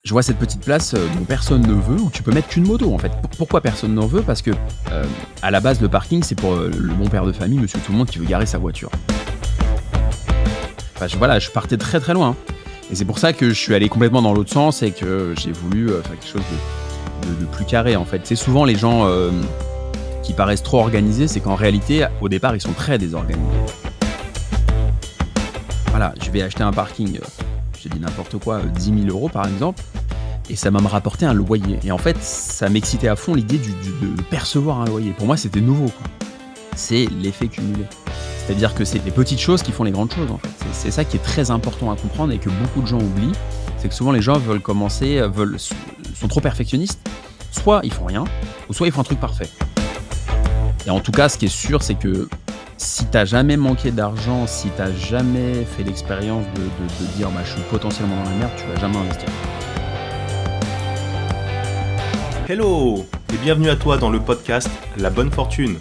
je vois cette petite place, dont personne ne veut, où tu peux mettre qu'une moto, en fait. Pourquoi personne n'en veut? Parce que, à la base, le parking, c'est pour, le bon père de famille, monsieur tout le monde qui veut garer sa voiture. Enfin, je partais très, très loin, hein, et c'est pour ça que je suis allé complètement dans l'autre sens et que j'ai voulu, faire quelque chose de plus carré, en fait. C'est souvent les gens, qui paraissent trop organisés, c'est qu'en réalité, au départ, ils sont très désorganisés. Voilà, je vais acheter un parking, je dis n'importe quoi, 10 000 € par exemple, et ça va me rapporter un loyer. Et en fait, ça m'excitait à fond l'idée de percevoir un loyer. Pour moi, c'était nouveau, quoi. C'est l'effet cumulé. C'est-à-dire que c'est les petites choses qui font les grandes choses, en fait. C'est ça qui est très important à comprendre et que beaucoup de gens oublient. C'est que souvent les gens veulent commencer, sont trop perfectionnistes. Soit ils font rien, ou soit ils font un truc parfait. Et en tout cas, ce qui est sûr, c'est que si t'as jamais manqué d'argent, si t'as jamais fait l'expérience de dire bah, je suis potentiellement dans la merde, tu vas jamais investir. Hello et bienvenue à toi dans le podcast La Bonne Fortune,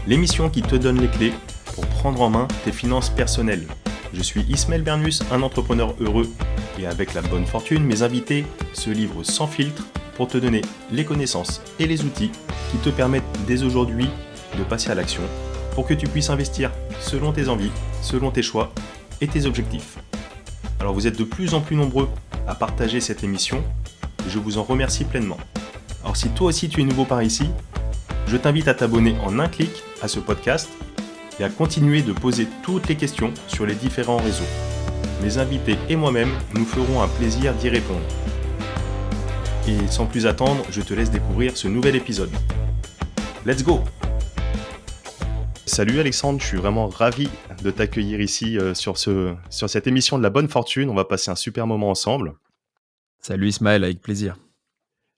l'émission qui te donne les clés pour prendre en main tes finances personnelles. Je suis Ismaël Bernus, un entrepreneur heureux, et avec La Bonne Fortune, mes invités se livrent sans filtre pour te donner les connaissances et les outils qui te permettent dès aujourd'hui de passer à l'action pour que tu puisses investir selon tes envies, selon tes choix et tes objectifs. Alors vous êtes de plus en plus nombreux à partager cette émission, et je vous en remercie pleinement. Alors si toi aussi tu es nouveau par ici, je t'invite à t'abonner en un clic à ce podcast et à continuer de poser toutes les questions sur les différents réseaux. Mes invités et moi-même nous ferons un plaisir d'y répondre. Et sans plus attendre, je te laisse découvrir ce nouvel épisode. Let's go! Salut Alexandre, je suis vraiment ravi de t'accueillir ici sur cette émission de La Bonne Fortune. On va passer un super moment ensemble. Salut Ismaël, avec plaisir.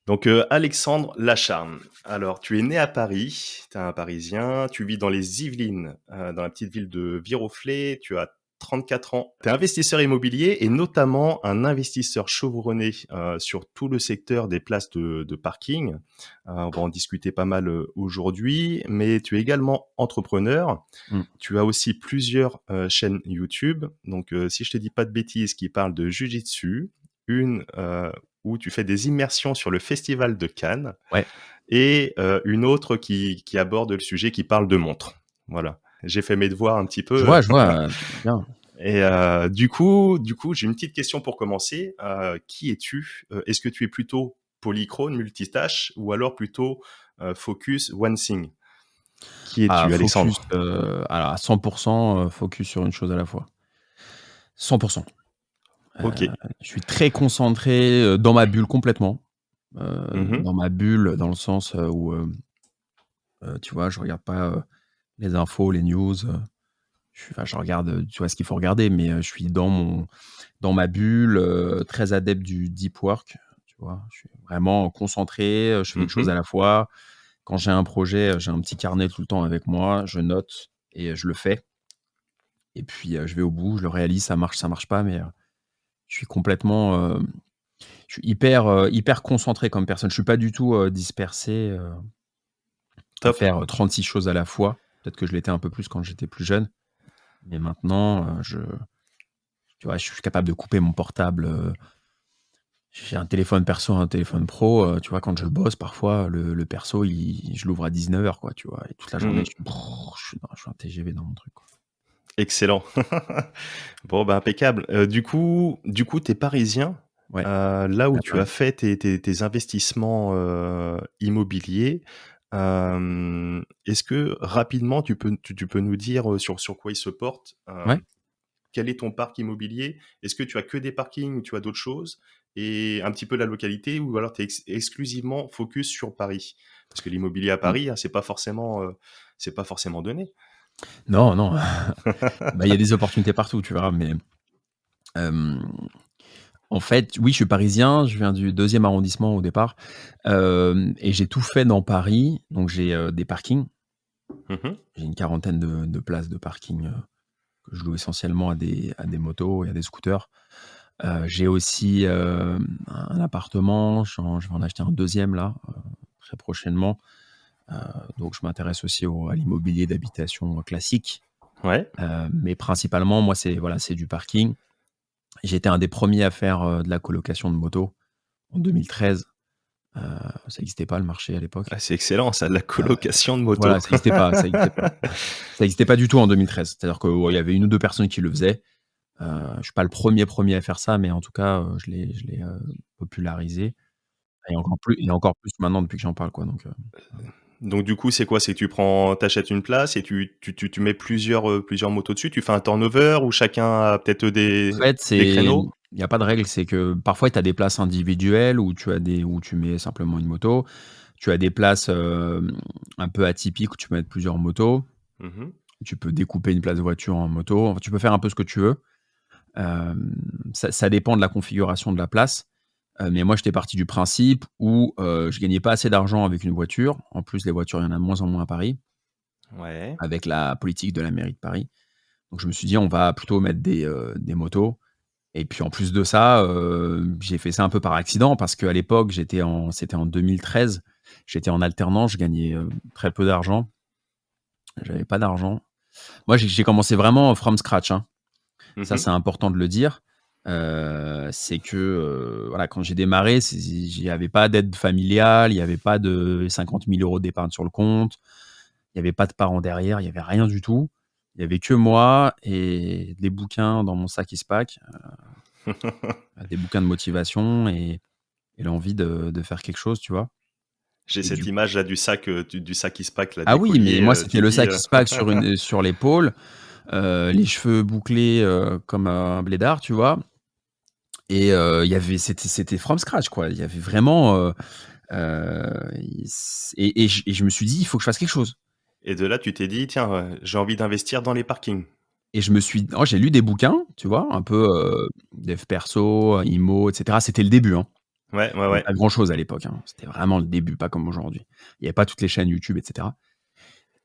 Donc Alexandre Lacharne, alors tu es né à Paris, tu es un Parisien, tu vis dans les Yvelines, dans la petite ville de Viroflay, tu as 34 ans. Tu es investisseur immobilier et notamment un investisseur chevronné sur tout le secteur des places de parking. On va en discuter pas mal aujourd'hui, mais tu es également entrepreneur. Tu as aussi plusieurs chaînes YouTube. Donc si je te dis pas de bêtises, qui parlent de Jiu-Jitsu, une où tu fais des immersions sur le festival de Cannes, Ouais. et une autre qui aborde le sujet, qui parle de montres. Voilà, j'ai fait mes devoirs un petit peu. Je vois, bien. Et du coup, j'ai une petite question pour commencer. Qui es-tu? Est-ce que tu es plutôt polychrone, multitâche, ou alors plutôt focus, one thing? Qui es-tu, Focus, Alexandre? alors à 100%, focus sur une chose à la fois. 100%. Ok. Je suis très concentré, dans ma bulle complètement. Mhm. Dans ma bulle, dans le sens, où, tu vois, je regarde pas, les infos, les news, je regarde, tu vois, ce qu'il faut regarder, mais, je suis dans ma bulle, très adepte du deep work, tu vois? Je suis vraiment concentré, je fais une chose à Mhm. la fois. Quand j'ai un projet, j'ai un petit carnet tout le temps avec moi, je note et je le fais et puis, je vais au bout, je le réalise, ça marche pas, mais, je suis complètement, je suis hyper concentré comme personne. Je suis pas du tout, dispersé, à Top. faire, 36 choses à la fois. Peut-être que je l'étais un peu plus quand j'étais plus jeune, mais maintenant, tu vois, je suis capable de couper mon portable, j'ai un téléphone perso, un téléphone pro, tu vois, quand je bosse parfois, le perso, je l'ouvre à 19h quoi, tu vois? Et toute la journée, Mhm. je suis un TGV dans mon truc, quoi. Excellent. Bon, bah, impeccable. Du coup, tu es parisien. Ouais, Là où à tu as Paris. fait tes investissements immobiliers, est-ce que rapidement tu peux nous dire sur quoi ils se portent? Ouais. Quel est ton parc immobilier? Est-ce que tu as que des parkings ou tu as d'autres choses? Et un petit peu la localité, ou alors tu es exclusivement focus sur Paris? Parce que l'immobilier à Mmh. Paris, hein, c'est pas forcément donné. Non, non, bah, il y a des opportunités partout, tu verras, mais, hem, en fait, oui, je suis parisien, je viens du 2e arrondissement au départ, et j'ai tout fait dans Paris. Donc j'ai, des parkings, Mmh. j'ai une quarantaine de places de parking, que je loue essentiellement à des motos et à des scooters. J'ai aussi, un appartement, je vais en acheter un deuxième là, très prochainement. Heu, donc je m'intéresse aussi à l'immobilier d'habitation, classique. Ouais. Mais principalement, moi, c'est voilà, c'est du parking. J'ai été un des premiers à faire, de la colocation de motos. en 2013. Heu, Ça existait pas le marché à l'époque. Ah, c'est excellent ça, de la Heu, colocation de moto. voilà, ça existait pas. Ça existait pas du tout en 2013. C'est-à-dire que, ouais, il y avait 1 ou 2 personnes qui le faisaient. Je suis pas le premier à faire ça, mais en tout cas, je l'ai popularisé et encore plus maintenant depuis que j'en parle, quoi, donc Donc du coup, c'est quoi? C'est que t'achètes une place et tu mets plusieurs motos dessus? Tu fais un turnover où chacun a peut-être en des fait, créneaux? il y a pas de règle, c'est que parfois tu as des places individuelles où tu mets simplement une moto. Tu as des places, un peu atypiques où tu peux mettre plusieurs motos. Mmh. Tu peux découper une place de voiture en moto. Enfin, tu peux faire un peu ce que tu veux. Ça dépend de la configuration de la place. Mais moi, j'étais parti du principe où, je gagnais pas assez d'argent avec une voiture. En plus, les voitures, il y en a de moins en moins à Paris, Ouais. avec la politique de la mairie de Paris. Donc je me suis dit: «On va plutôt mettre des motos». Et puis en plus de ça, j'ai fait ça un peu par accident parce qu'à l'époque, c'était en 2013, j'étais en alternance, je gagnais, très peu d'argent. J'avais pas d'argent. Moi, j'ai commencé vraiment from scratch, hein. Ça, Mmh. c'est important de le dire. C'est que, voilà, quand j'ai démarré, il y avait pas d'aide familiale, il y avait pas de 50 000 € d'épargne sur le compte, il y avait pas de parents derrière, il y avait rien du tout. Il y avait que moi et des bouquins dans mon sac Eastpak, des bouquins de motivation et l'envie de faire quelque chose, tu vois? J'ai Et cette du image là du sac, du sac Eastpak là, Ah oui, mais d'écolier, moi, c'était tu le dis, sac Eastpak sur l'épaule, les cheveux bouclés, comme un blédard, tu vois? Et il y avait c'était from scratch, quoi. Il y avait vraiment, il s et je me suis dit: «Il faut que je fasse quelque chose». et de là, tu t'es dit: «Tiens, j'ai envie d'investir dans les parkings». Et j'ai lu des bouquins, tu vois? Un peu, dev perso, IMO et cetera. C'était le début, hein. Ouais, ouais, Il y avait ouais. pas grand chose à l'époque, hein. C'était vraiment le début, pas comme aujourd'hui. Il y avait pas toutes les chaînes YouTube et cetera.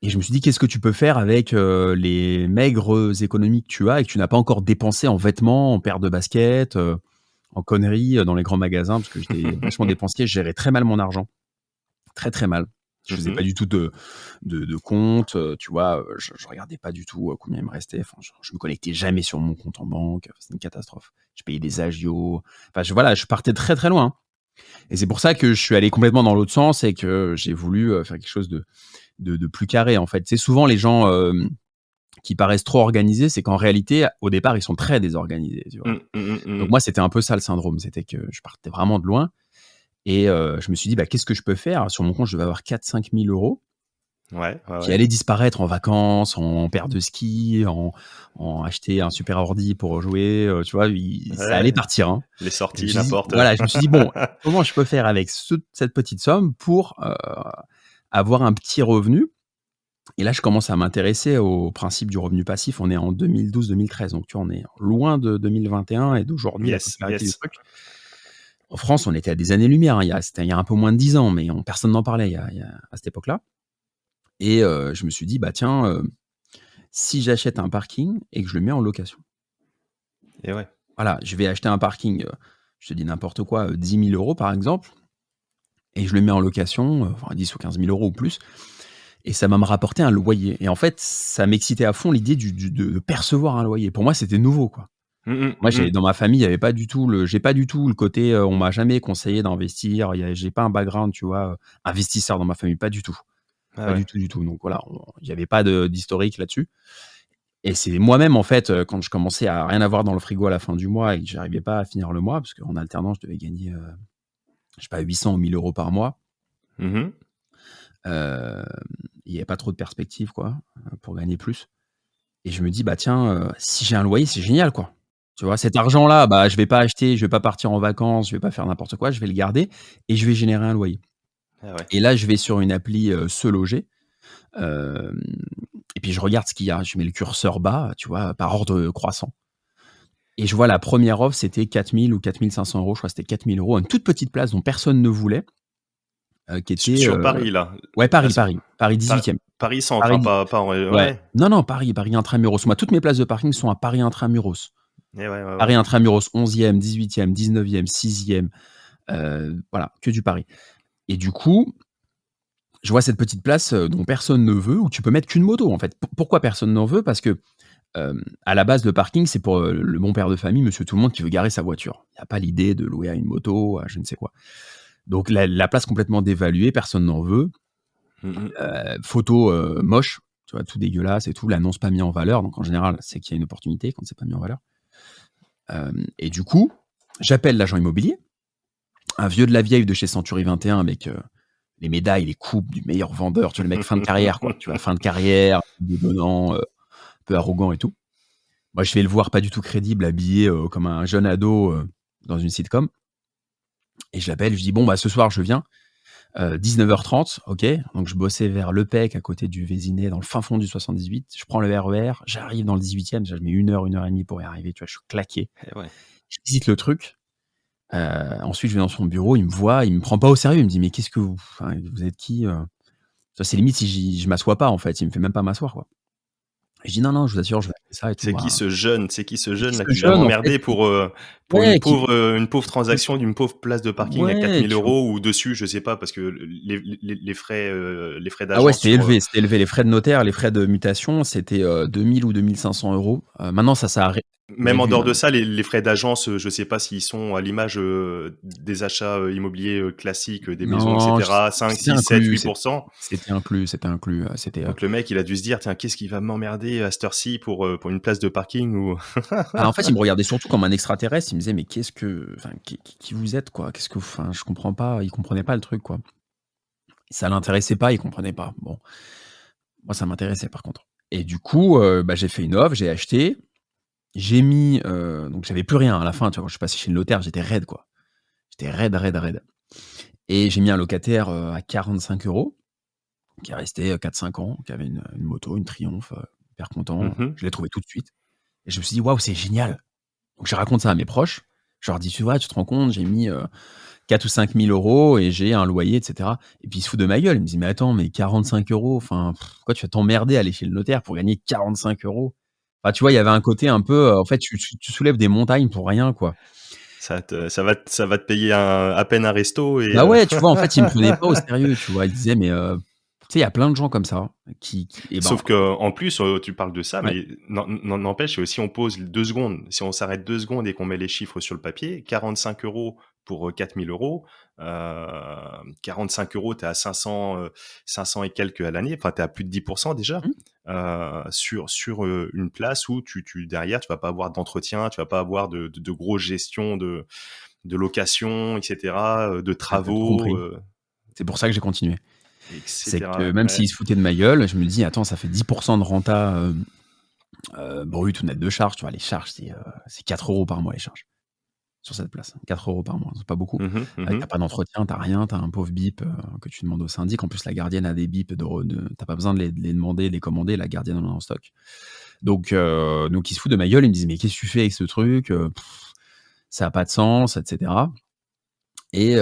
Et je me suis dit: «Qu'est-ce que tu peux faire avec, les maigres économies que tu as et que tu n'as pas encore dépensé en vêtements, en paires de baskets, en conneries, dans les grands magasins?» parce que j'étais vachement dépensier, je gérais très mal mon argent, très, très mal. Je faisais pas Mmh. du tout de compte, tu vois? Je regardais pas du tout, combien il me restait. Enfin, je me connectais jamais sur mon compte en banque, c'était une catastrophe. Je payais des agios, enfin, voilà, je partais très, très loin, hein. Et c'est pour ça que je suis allé complètement dans l'autre sens et que j'ai voulu, faire quelque chose de plus carré, en fait. C'est souvent les gens, qui paraissent trop organisés, c'est qu'en réalité, au départ, ils sont très désorganisés, tu vois? Mmh, mmh mh, Donc mmh. moi, c'était un peu ça le syndrome, c'était que je partais vraiment de loin et je me suis dit: «Bah, qu'est-ce que je peux faire?» Sur mon compte, je devais avoir 4 000 à 5 000 € Ouais, ouais, qui ouais. allaient disparaître en vacances, en paire de skis, en acheter un super ordi pour jouer, tu vois? Ça allait Ouais, partir, hein. les Et je me sorties, suis dit n'importe. voilà, je me suis dit: «Bon, comment je peux faire avec cette petite somme pour, avoir un petit revenu?» Et là, je commence à m'intéresser au principe du revenu passif. On est en 2012-2013, donc tu vois, on est loin de 2021 et d'aujourd'hui, la Yes, popularité du yes. truc. En France, on était à des années-lumière, hein, il y a un peu moins de 10 ans, mais personne n'en parlait à cette époque-là. Et je me suis dit: «Bah tiens, si j'achète un parking et que je le mets en location». Et ouais. Voilà, je vais acheter un parking, je te dis n'importe quoi, 10 000 € par exemple et je le mets en location, enfin 10 ou 15 000 € ou plus. Et ça va me rapporter un loyer et en fait, ça m'excitait à fond l'idée de percevoir un loyer. Pour moi, c'était nouveau, quoi. Mmh mh, Moi, mmh. j'ai dans ma famille, il y avait pas du tout j'ai pas du tout le côté, on m'a jamais conseillé d'investir. J'ai pas un background, tu vois, investisseur dans ma famille, pas du tout. Ah Pas ouais. du tout, du tout. Donc voilà, il y avait pas d'historique là-dessus et c'est moi-même, en fait, quand je commençais à rien avoir dans le frigo à la fin du mois et que j'arrivais pas à finir le mois, parce qu'en alternance, je devais gagner, je sais pas, 800 ou 1 000 € par mois. Mmh. Hem, il y avait pas trop de perspectives, quoi, pour gagner plus. Et je me dis: «Bah, tiens, si j'ai un loyer, c'est génial, quoi». Tu vois? Cet argent-là, bah, je vais pas partir en vacances, je vais pas faire n'importe quoi, je vais le garder et je vais générer un loyer. Ah ouais. Et là, je vais sur une appli, Se Loger, hem et puis je regarde ce qu'il y a. Je mets le curseur bas, tu vois, par ordre, croissant et je vois la première offre, c'était 4 000 ou 4 500 €, je crois que c'était 4 000 €, une toute petite place dont personne ne voulait, qui était, Sur Paris là? ouais, Là, Paris Pa 18e. Paris centre, Paris hein, di pas en ré Ouais. ouais. Non, non, Paris intramuros. Moi, toutes mes places de parking sont à Paris intramuros. Et ouais, ouais, Paris ouais. intramuros, 11e, 18e, 19e, 6e, voilà, que du Paris. Et du coup, je vois cette petite place, dont personne ne veut, où tu peux mettre qu'une moto, en fait. Pourquoi personne n'en veut? Parce que, À la base, le parking, c'est pour, le bon père de famille, monsieur tout le monde qui veut garer sa voiture. Il y a pas l'idée de louer à une moto, à je ne sais quoi. Donc la place complètement dévaluée, personne n'en veut. Mmh. Photo, moche, tu vois? Tout dégueulasse et tout, l'annonce pas mis en valeur, donc en général, c'est qu'il y a une opportunité quand c'est pas mis en valeur. Et du coup, j'appelle l'agent immobilier, un vieux de la vieille de chez Century 21 avec, les médailles, les coupes du meilleur vendeur, tu vois? Le mec fin de carrière, quoi, tu vois? Fin de carrière, bedonnant, un peu arrogant et tout. Moi, je vais le voir pas du tout crédible, habillé, comme un jeune ado, dans une sitcom et je l'appelle, je lui dis: «Bon, bah, ce soir, je viens, 19h30, OK». Donc je bossais vers Le Pec, à côté du Vésinet, dans le fin fond du 78. Je prends le RER, j'arrive dans le 18e, déjà je mets 1 heure et demie pour y arriver, tu vois? Je suis claqué. Et ouais. Je visite le truc, ensuite je vais dans son bureau, il me voit, il me prend pas au sérieux, il me dit: «Mais qu'est-ce que vous êtes qui?» Ça, c'est limite si je m'assois pas, en fait, il me fait même pas m'asseoir, quoi. Je dis: «Non, non, je vous assure, je vais régler ça et tout, C'est qui ce c'est qui jeune là ce qui va jeune, en fait, m'emmerder pour ouais, qui une pauvre transaction d'une pauvre place de parking à quatre ouais, mille qui euros ou dessus, je sais pas, parce que les frais Ah ouais, d'agence sur, c'était élevé. Les frais de notaire, les frais de mutation, c'était, 2 000 ou 2 500 €. Maintenant ça a même en réduit dehors de maintenant. ça, les frais d'agence, je sais pas s'ils sont à l'image, des achats, immobiliers, classiques, des maisons et Non, cetera, 5, c'était 6, 7, inclus, 8. c'était inclus, c'était, Donc le mec, il a dû se dire: «Tiens, qu'est-ce qui va m'emmerder à cette heure-ci pour une place de parking ou». bah, en fait, il me regardait surtout comme un extraterrestre. Il me disait: «Mais qu'est-ce que enfin, qui vous êtes, quoi? Qu'est-ce que enfin, je comprends pas». Il comprenait pas le truc, quoi. Ça l'intéressait pas, il comprenait pas. Bon, moi ça m'intéressait par contre et du coup, bah, j'ai fait une offre, j'ai acheté, j'ai mis, donc j'avais plus rien à la fin, tu vois? Quand je suis passé chez le notaire, j'étais raide, quoi. J'étais raide, raide, raide et j'ai mis un locataire, à 45 €. Qui est resté, 4-5 ans, qui avait une moto, une Triumph, hyper content. Mmh. Je l'ai trouvé tout de suite et je me suis dit: «Waouh, c'est génial!» Donc je raconte ça à mes proches. Je leur dis: «Tu vois, tu te rends compte, j'ai mis, 4 ou 5 000 € et j'ai un loyer» et cetera et puis ils se foutent de ma gueule. Ils me disent: «Mais attends, mais 45 €, enfin, pourquoi tu vas t'emmerder à aller chez le notaire pour gagner 45 €?» Enfin, tu vois, il y avait un côté un peu, en fait, tu soulèves des montagnes pour rien, quoi. Ça va te payer à peine un resto et Bah ouais, tu vois, en fait, ils me prenaient pas au sérieux, tu vois? Ils disaient: «Mais, tu sais, il y a plein de gens comme ça qui» et ben sauf qu'en plus, tu parles de ça, ouais. mais n'empêche, si on pose 2 secondes, si on s'arrête 2 secondes et qu'on met les chiffres sur le papier, 45 € pour, 4 000 €, 45 €, tu es à 500 et quelques à l'année, enfin, tu es à plus de 10 déjà, Mmh. sur, une place où derrière, tu vas pas avoir d'entretien, tu vas pas avoir de grosses gestions de location et cetera, de Tu as tout travaux, compris. C'est pour ça que j'ai continué. et C'est cetera, que ouais. même Ouais. s'ils se foutaient de ma gueule, je me dis: «Attends, ça fait 10 de renta, brut ou net de charges», tu vois? Les charges, c'est 4 € par mois les charges, sur cette place. 4 € par mois, c'est pas beaucoup. Mmh mh. Tu pas d'entretien, tu rien, tu as un pauvre bip, que tu demandes au syndic. En plus, la gardienne a des bips tu pas besoin de les demander, de les commander, la gardienne en a en stock. Donc ils se foutent de ma gueule, ils me disent: «Mais qu'est-ce que tu fais avec ce truc? Ça a pas de sens» et cetera. Et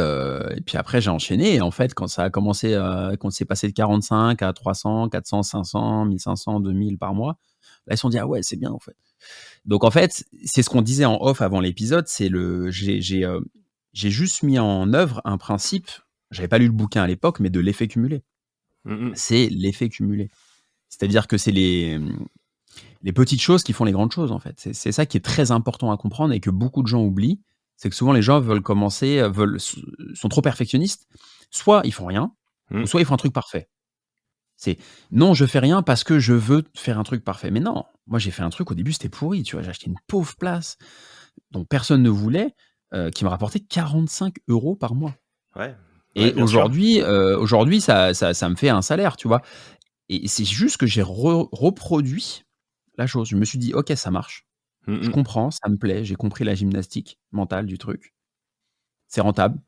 puis après j'ai enchaîné et en fait quand ça a commencé, quand c'est passé de 45 à 300, 400, 500, 1 500, 2 000 par mois, là ils se sont dit: «Ah ouais, c'est bien en fait». Donc en fait, c'est ce qu'on disait en off avant l'épisode, c'est j'ai juste mis en œuvre un principe, j'avais pas lu le bouquin à l'époque, mais de l'effet cumulé. Mmh mh. C'est l'effet cumulé. C'est-à-dire que c'est les petites choses qui font les grandes choses en fait. C'est ça qui est très important à comprendre et que beaucoup de gens oublient, c'est que souvent les gens veulent commencer, sont trop perfectionnistes. Soit ils font rien, ou Mmh. soit ils font un truc parfait. C'est: «Non, je fais rien parce que je veux faire un truc parfait». Mais non, moi j'ai fait un truc au début, c'était pourri, tu vois? J'ai acheté une pauvre place dont personne ne voulait, qui me rapportait 45 € par mois Ouais, ouais, et bien sûr. aujourd'hui ça me fait un salaire, tu vois? Et c'est juste que j'ai reproduit la chose. Je me suis dit: «OK, ça marche. Mmh Je mh. comprends, ça me plaît, j'ai compris la gymnastique mentale du truc. C'est rentable,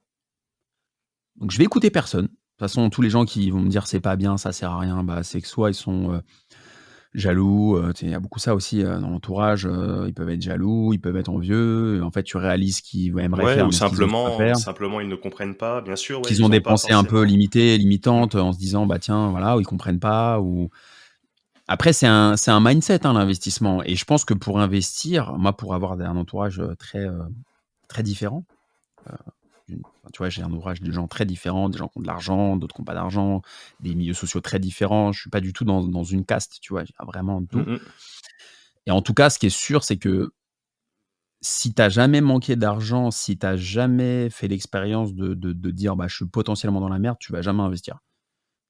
donc je vais écouter personne». De toute façon, tous les gens qui vont me dire: «C'est pas bien, ça sert à rien», bah, c'est que soit ils sont, jaloux, tu sais, il y a beaucoup ça aussi, dans l'entourage, ils peuvent être jaloux, ils peuvent être envieux, en fait, tu réalises qu'ils aimeraient Ouais, faire, ou mais qu'ils osent pas faire, simplement ils ne comprennent pas. Bien sûr, ouais, qu'ils ont ils ont des pas pensées un peu forcément. limitées, Mmh. limitantes, en se disant: «Bah, tiens, voilà», ou ils comprennent pas ou après c'est un mindset, hein, l'investissement et je pense que pour investir, moi, pour avoir un entourage, très différent, heu, enfin, tu vois, j'ai un entourage de gens très différents, des gens qui ont de l'argent, d'autres qui ont pas d'argent, des milieux sociaux très différents. Je suis pas du tout dans une caste, tu vois? J'ai vraiment Mmh tout mh. Et en tout cas, ce qui est sûr, c'est que si tu as jamais manqué d'argent, si tu as jamais fait l'expérience de dire: «Bah, je suis potentiellement dans la merde», tu vas jamais investir.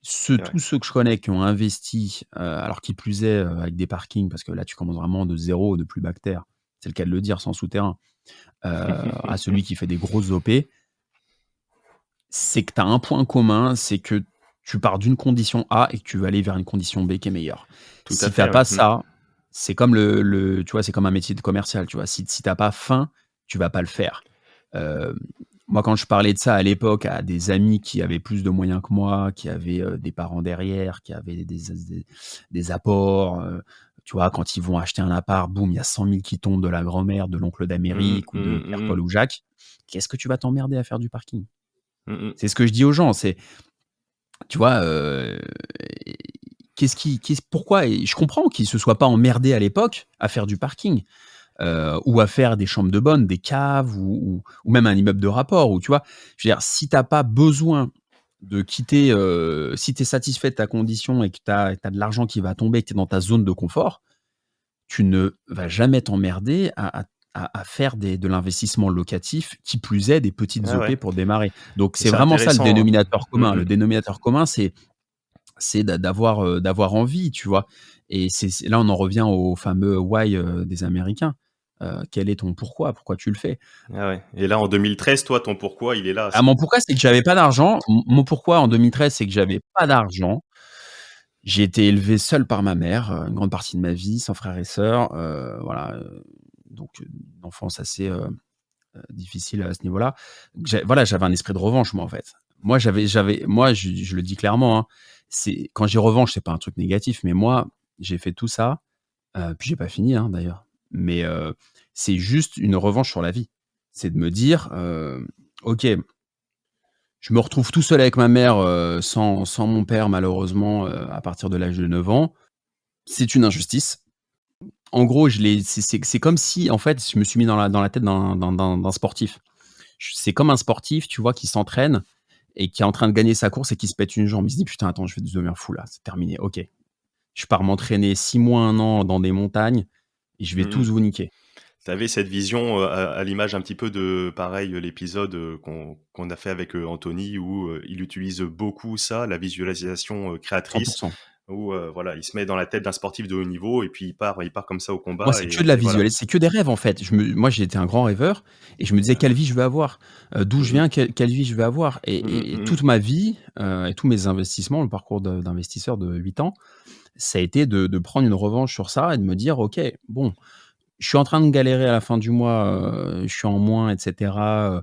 C'est vrai. Tous ceux que je connais qui ont investi, alors qui plus est, avec des parkings, parce que là, tu commences vraiment de zéro, de plus bas que terre, c'est le cas de le dire, sans souterrain, à celui qui fait des grosses OP, c'est que tu as un point commun, c'est que tu pars d'une condition A et que tu vas aller vers une condition B qui est meilleure. Tout à Si tu as fait, ouais. pas ça, c'est comme le tu vois, c'est comme un métier de commercial, tu vois? Si tu as pas faim, tu vas pas le faire. Hem, Moi, quand je parlais de ça à l'époque à des amis qui avaient plus de moyens que moi, qui avaient, des parents derrière, qui avaient des apports, tu vois? Quand ils vont acheter un appart, boum, il y a 100 000 qui tombent de la grand-mère, de l'oncle Mmh mh. d'Amérique ou de Mmh Pierre, mh. Paul ou Jacques. Qu'est-ce que tu vas t'emmerder à faire du parking? Mmh mh. C'est ce que je dis aux gens, c'est tu vois, pourquoi et je comprends qu'ils se soient pas emmerdés à l'époque à faire du parking, ou à faire des chambres de bonne, des caves ou même un immeuble de rapport où tu vois? Je veux dire, si tu as pas besoin de quitter, si tu es satisfait de ta condition et que tu as de l'argent qui va tomber, que tu es dans ta zone de confort, tu ne vas jamais t'emmerder à faire de l'investissement locatif, qui plus est des petites Ah OP ouais. pour démarrer. Donc Et c'est c'est vraiment ça le intéressant, hein. dénominateur commun. Mmh Le mh. dénominateur commun, c'est d'avoir, d'avoir envie, tu vois? Et c'est là, on en revient au fameux why, des Américains. Quel est ton pourquoi? Pourquoi tu le fais? Ah ouais. Et là, en 2013, toi, ton pourquoi, il est là, Ah, mon pourquoi, c'est que j'avais pas d'argent. Mon pourquoi en 2013, c'est que j'avais pas d'argent. J'ai été élevé seul par ma mère, une grande partie de ma vie, sans frères et sœurs, voilà, donc une enfance assez, difficile à ce niveau-là. Donc voilà, j'avais un esprit de revanche moi, en fait. Moi, je le dis clairement, hein, c'est quand je dis revanche, c'est pas un truc négatif, mais moi, j'ai fait tout ça, puis j'ai pas fini, hein, d'ailleurs. Mais, c'est juste une revanche sur la vie. C'est de me dire, «OK, je me retrouve tout seul avec ma mère, sans mon père malheureusement, à partir de l'âge de 9 ans. C'est une injustice». En gros, je l'ai c'est comme si, en fait, je me suis mis dans la tête d'un sportif. C'est comme un sportif, tu vois, qui s'entraîne et qui est en train de gagner sa course et qui se pète une jambe. Il se dit: «Putain, attends, je vais devenir fou là, c'est terminé, OK. Je pars m'entraîner 6 mois, 1 an dans des montagnes et je vais Mmh mh. tous vous niquer». Tu avais cette vision, à l'image un petit peu de pareil, l'épisode, qu'on a fait avec, Anthony où, il utilise beaucoup ça, la visualisation, créatrice 100. où, voilà, il se met dans la tête d'un sportif de haut niveau et puis il part comme ça au Moi, combat c'est et que de la voilà. c'est que des rêves, en fait. Moi, j'ai été un grand rêveur et je me disais: «Quelle vie je veux avoir? D'où je Mmh mh. viens? Quelle vie je veux avoir?» Mmh mh. Et Mmh mh. toute ma vie, et tous mes investissements, le parcours d'investisseur de 8 ans, ça a été de prendre une revanche sur ça et de me dire: «OK, bon, je suis en train de galérer à la fin du mois, je suis en moins et cetera,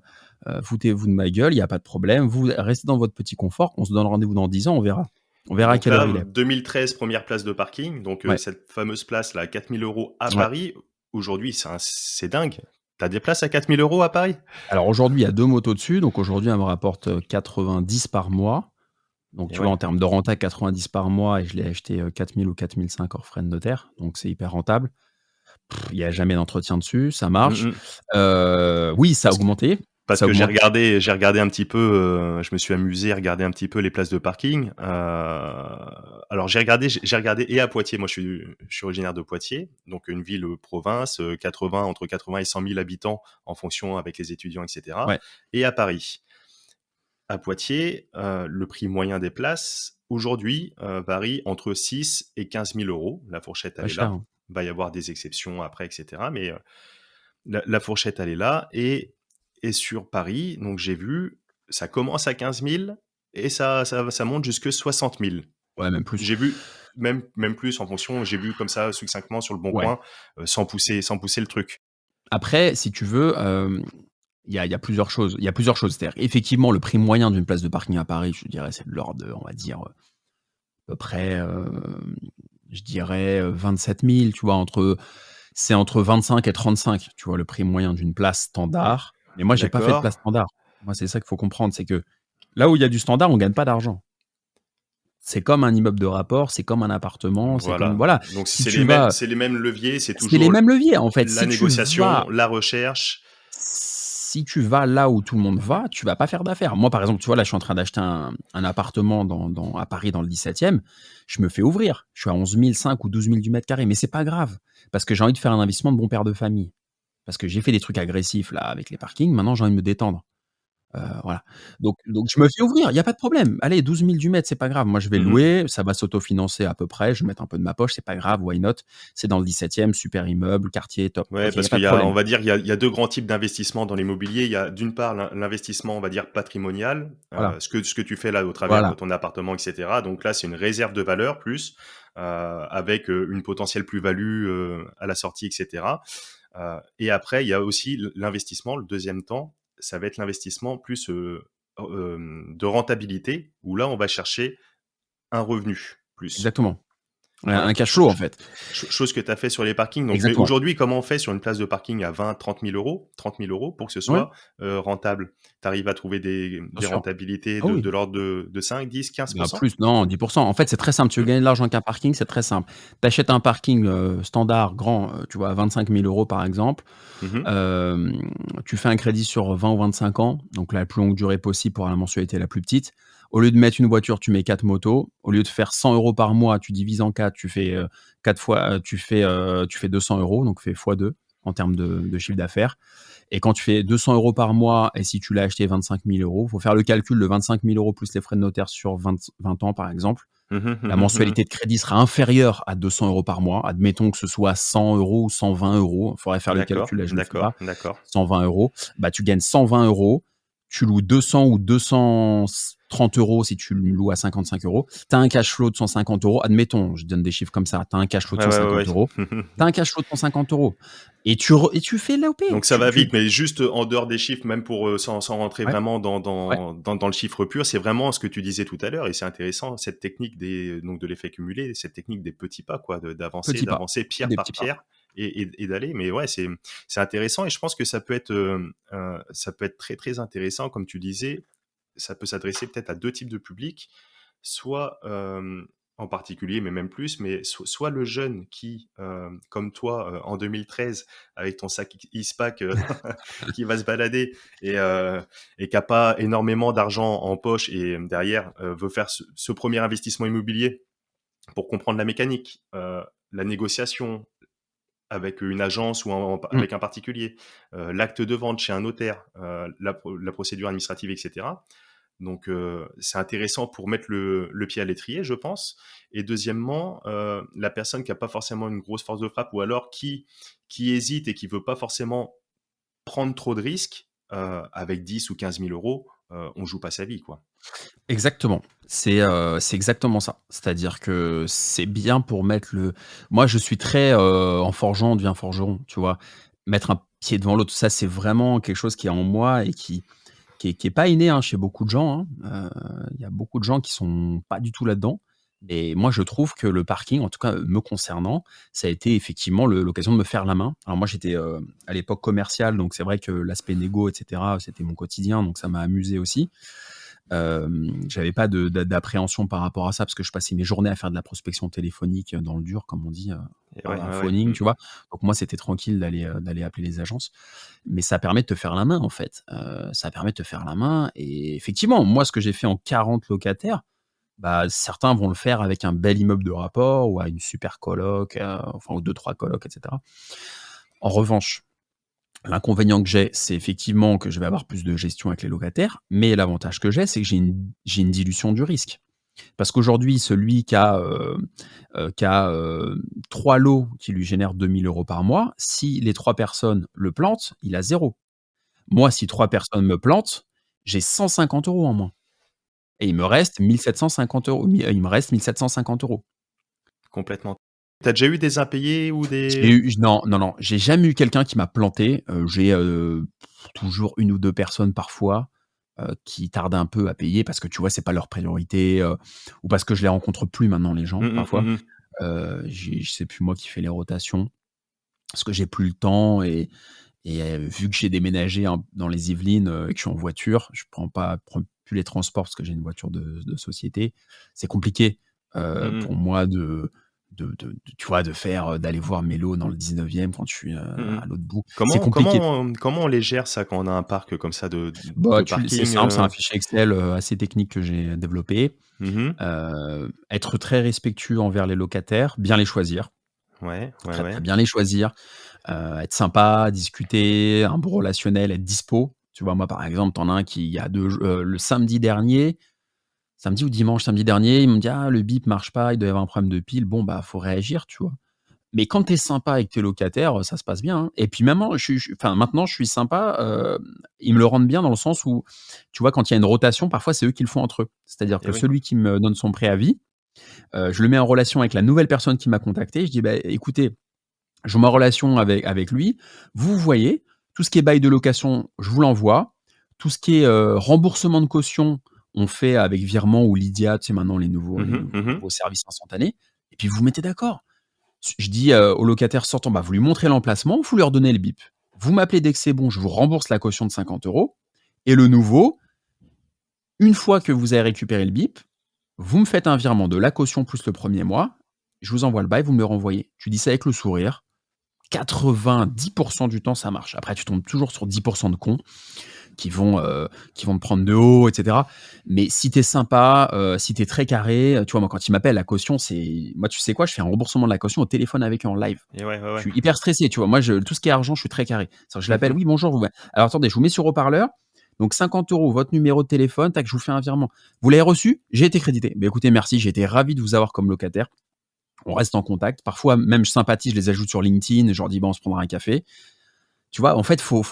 foutez-vous de ma gueule, il y a pas de problème. Vous, restez dans votre petit confort. On se donne rendez-vous dans 10 ans, on verra. On Et verra à donc quelle heure là, il est». 2013, 1re place de parking, donc Ouais, cette fameuse place là à 4 000 € à ouais. Paris. Aujourd'hui, c'est dingue. Tu as des places à 4 000 € à Paris? Alors aujourd'hui, il y a 2 motos dessus, donc aujourd'hui, elle me rapporte, 90 par mois. Donc Et tu vois, ouais. en termes de renta, 90 par mois et je l'ai acheté, 4 000 ou 4 500 hors frais de notaire, donc c'est hyper rentable. Il y a jamais d'entretien dessus, ça Mmh marche. mh. Oui, ça a Parce que augmenté, parce ça que j'ai augmente. regardé j'ai regardé un petit peu, je me suis amusé à regarder un petit peu les places de parking. Alors j'ai regardé et à Poitiers, moi je suis originaire de Poitiers, donc une ville, province, 80 entre 80 et 100 000 habitants en fonction avec les étudiants et cetera, Ouais, et à Paris. À Poitiers, le prix moyen des places aujourd'hui, varie entre 6 et 15 000 €. La fourchette, pas elle est cher, là. hein. Il va y avoir des exceptions après et cetera, mais la fourchette, elle est là, et sur Paris, donc j'ai vu, ça commence à 15 000 et ça monte jusque 60 000. Ouais, même plus. J'ai vu même plus en fonction, j'ai vu comme ça succinctement sur Le Bon Ouais. Coin, sans pousser le truc. Après, si tu veux, il y a plusieurs choses. Il y a plusieurs choses. C'est-à-dire, effectivement, le prix moyen d'une place de parking à Paris, je dirais, c'est de l'ordre de, on va dire, à peu près, je dirais, 27 000, tu vois? C'est entre 25 et 35, tu vois? Le prix moyen d'une place standard. Mais moi, j'ai pas fait de D'accord. place standard. Moi, c'est ça qu'il faut comprendre, c'est que là où il y a du standard, on gagne pas d'argent. C'est comme un immeuble de rapport, c'est comme un appartement, c'est comme Voilà, voilà. donc Si c'est tu les mêmes vas c'est les mêmes leviers, c'est C'est les toujours mêmes leviers, en fait. la Si tu vas négociation, la recherche. si tu vas là où tout le monde va, tu vas pas faire d'affaires. Moi, par exemple, tu vois, là, je suis en train d'acheter un appartement à Paris, dans le 17e. Je me fais ouvrir. Je suis à 11 500 ou 12 000 du mètre carré, mais c'est pas grave parce que j'ai envie de faire un investissement de bon père de famille. Parce que j'ai fait des trucs agressifs là avec les parkings. Maintenant, j'ai envie de me détendre. Voilà. Donc je me fais ouvrir, il y a pas de problème. Allez, 12 000 du mètre, c'est pas grave. Moi, je vais Mmh. louer, ça va s'autofinancer à peu près. Je vais mettre un peu de ma poche, c'est pas grave, why not? C'est dans le 17e, super immeuble, quartier top. Ouais, OK, il y parce a pas qu'il de y a, on problème. va dire, il y a 2 grands types d'investissements dans l'immobilier. Il y a d'une part l'investissement, on va dire, patrimonial, Voilà, ce que tu fais là au travers de voilà, ton appartement, et cetera. Donc là, c'est une réserve de valeur plus, avec, une potentielle plus-value, à la sortie, et cetera. Et après, il y a aussi l'investissement, le deuxième temps, ça va être l'investissement plus, de rentabilité, où là, on va chercher un revenu plus. exactement. Un Voilà, cash flow, en fait. chose que tu as fait sur les parkings. Donc, mais Exactement. aujourd'hui, comment on fait sur une place de parking à 20 000, 30 000 euros, 30 000 euros pour que ce Ouais, soit rentable? Tu arrives à trouver bien des sûr. rentabilités Ah oui. de l'ordre de 5, 10, Bah, 15%? plus, non, 10. En fait, c'est très simple. Tu veux Hmm. gagner de l'argent avec un parking, c'est très simple. Tu achètes un parking, standard, grand, tu vois, à 25 000 € par exemple. Mhm. Hem, Tu fais un crédit sur 20 ou 25 ans, donc la plus longue durée possible pour la mensualité la plus petite. Au lieu de mettre une voiture, tu mets 4 motos. Au lieu de faire 100 € par mois, tu divises en 4, tu fais, 4 fois, tu fais 200 €, donc fais fois 2 en termes de chiffre d'affaires. Et quand tu fais 200 € par mois et si tu l'as acheté 25 000 €, il faut faire le calcul de 25 000 € plus les frais de notaire sur 20 ans, par exemple. Mhm, La mhm, mhm. mensualité de crédit sera inférieure à 200 € par mois. Admettons que ce soit 100 € ou 120 €. Il faudrait faire le D'accord, calcul, là, je ne le fais d'accord, pas. d'accord. 120 €. Bah, tu gagnes 120 €. Tu loues 200 ou 230 € si tu le loues à 55 €. Tu as un cash flow de 150 €. Admettons, je donne des chiffres comme ça. Tu as un cash flow de Ouais, ouais, 150 ouais, €. ouais. Tu as un cash flow de 150 €. Et tu fais l'AOP. Donc ça va vite, mais juste en dehors des chiffres, même pour sans rentrer Ouais, vraiment ouais, dans le chiffre pur, c'est vraiment ce que tu disais tout à l'heure, et c'est intéressant, cette technique donc de l'effet cumulé, cette technique des petits pas, quoi, d'avancer, petits pas. d'avancer Que pierre des par petits pas. pierre et d'aller. Mais ouais, c'est intéressant, et je pense que ça peut être très très intéressant, comme tu disais. Ça peut s'adresser peut-être à deux types de publics, soit en particulier, mais même plus, mais soit le jeune qui, comme toi, en 2013, avec ton sac Ispac, qui va se balader et qui n'a pas énormément d'argent en poche, et derrière veut faire ce premier investissement immobilier pour comprendre la mécanique, la négociation avec une agence ou Mmh. avec un particulier, l'acte de vente chez un notaire, la procédure administrative, etc. Donc, c'est intéressant pour mettre le pied à l'étrier, je pense. Et deuxièmement, la personne qui a pas forcément une grosse force de frappe, ou alors qui hésite et qui veut pas forcément prendre trop de risques, avec 10 ou 15 000 euros, on joue pas sa vie, quoi. Exactement. C'est exactement ça. C'est-à-dire que c'est bien pour mettre le moi, je suis très, en forgeant, on devient forgeron, tu vois? Mettre un pied devant l'autre, ça, c'est vraiment quelque chose qui est en moi et qui est pas inné, hein, chez beaucoup de gens, hein. Il y a beaucoup de gens qui sont pas du tout là-dedans. Et moi, je trouve que le parking, en tout cas, me concernant, ça a été effectivement l'occasion de me faire la main. Alors moi, j'étais, à l'époque commercial, donc c'est vrai que l'aspect négo et cetera, c'était mon quotidien, donc ça m'a amusé aussi. J'avais pas d'appréhension par rapport à ça parce que je passais mes journées à faire de la prospection téléphonique, dans le dur, comme on dit, Et ouais, un ouais, ouais. phoning, tu vois? Donc moi, c'était tranquille d'aller appeler les agences. Mais ça permet de te faire la main, en fait. Ça permet de te faire la main et effectivement, moi, ce que j'ai fait en 40 locataires, bah, certains vont le faire avec un bel immeuble de rapport ou à une super coloc, enfin, ou 2-3 colocs et cetera. En revanche, l'inconvénient que j'ai, c'est effectivement que je vais avoir plus de gestion avec les locataires, mais l'avantage que j'ai, c'est que j'ai une dilution du risque. Parce qu'aujourd'hui, celui qui a 3 lots qui lui génèrent 2 000 € par mois, si les 3 personnes le plantent, il a 0. Moi, si 3 personnes me plantent, j'ai 150 € en moins et il me reste 1 750 €. Il me reste 1 750 €. Complètement. T'as déjà eu des impayés ou J'ai des... eu non, non, non, j'ai jamais eu quelqu'un qui m'a planté. J'ai, toujours une ou 2 personnes parfois, qui tardent un peu à payer parce que, tu vois, c'est pas leur priorité, ou parce que je les rencontre plus maintenant les gens, Mmh mh, parfois. mmh. C'est plus moi qui fais les rotations parce que j'ai plus le temps et vu que j'ai déménagé dans les Yvelines, et que je suis en voiture, je prends plus les transports parce que j'ai une voiture de société. C'est compliqué, Mmh mh. pour moi tu vois, d'aller voir Mélo dans le 19e quand je suis Mmh. à l'autre bout. C'est Comment compliqué. comment, comment on les gère ça quand on a un parc comme ça Bah, de c'est parking, simple, c'est un fichier Excel assez technique que j'ai développé. Mmh. Être très respectueux envers les locataires, bien les choisir, Ouais, ouais, très, ouais. très bien les choisir, être sympa, discuter, un bon relationnel, être dispo. Tu vois, moi, par exemple, tu en as un qui il y a 2 j le samedi ou dimanche, samedi dernier, il me dit: «Ah, le bip marche pas, il doit y avoir un problème de pile». Bon, bah, faut réagir, tu vois? Mais quand tu es sympa avec tes locataires, ça se passe bien, hein. Et puis maintenant, maintenant, je suis sympa, ils me le rendent bien dans le sens où, tu vois, quand il y a une rotation, parfois, c'est eux qui le font entre eux. C'est-à-dire Eh que oui. celui qui me donne son préavis, je le mets en relation avec la nouvelle personne qui m'a contacté. Je dis: «Bah, écoutez, je vous mets en relation avec lui. Vous voyez, tout ce qui est bail de location, je vous l'envoie. Tout ce qui est, remboursement de caution, on fait avec virement ou Lydia, tu sais, maintenant les nouveaux les Mmh mh. nouveaux Mmh. nouveaux services instantanés et puis vous vous mettez d'accord». Je dis, au locataire sortant: «Bah, vous lui montrez l'emplacement, vous leur donnez le bip. Vous m'appelez dès que c'est bon, je vous rembourse la caution de 50 € et le nouveau, une fois que vous avez récupéré le bip, vous me faites un virement de la caution plus le premier mois, je vous envoie le bail, vous me le renvoyez». Tu dis ça avec le sourire. 90 du temps, ça marche. Après, tu tombes toujours sur 10 de cons qui vont te prendre de haut, et cetera. Mais si tu es sympa, si tu es très carré, tu vois, moi, quand ils m'appellent, la caution, c'est moi, tu sais quoi? Je fais un remboursement de la caution au téléphone avec eux en live. Et ouais, ouais, Je ouais. suis hyper stressé, tu vois? Moi, tout ce qui est argent, je suis très carré. C'est-à-dire que je l'appelle: Mmh. «Oui, bonjour, vous alors attendez, je vous mets sur haut-parleur, donc 50 €, votre numéro de téléphone, tac, je vous fais un virement. Vous l'avez reçu? J'ai été crédité». Beh, écoutez, merci, j'ai été ravi de vous avoir comme locataire. On reste en contact. Parfois, même je sympathise, je les ajoute sur LinkedIn, je leur dis: «Bon, on se prendra un café». Tu vois? En fait, faut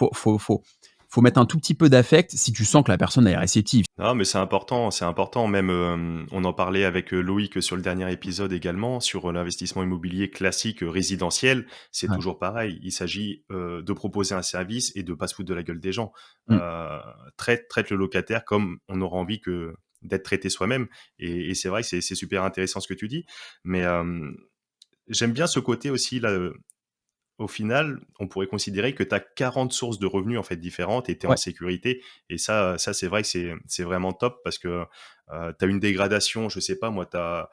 mettre un tout petit peu d'affect si tu sens que la personne elle est réceptive. Non, mais c'est important même, on en parlait avec, Loïc sur le dernier épisode également, sur, l'investissement immobilier classique, résidentiel. C'est Ouais. toujours pareil. Il s'agit, de proposer un service et de pas se foutre de la gueule des gens. Mmh. Traite le locataire comme on aura envie que d'être traité soi-même et c'est vrai que c'est super intéressant ce que tu dis. Mais, j'aime bien ce côté aussi là, au final, on pourrait considérer que tu as 40 sources de revenus, en fait, différentes et tu es en Ouais. sécurité et ça, c'est vrai que c'est vraiment top parce que, tu as une dégradation, je sais pas moi, tu as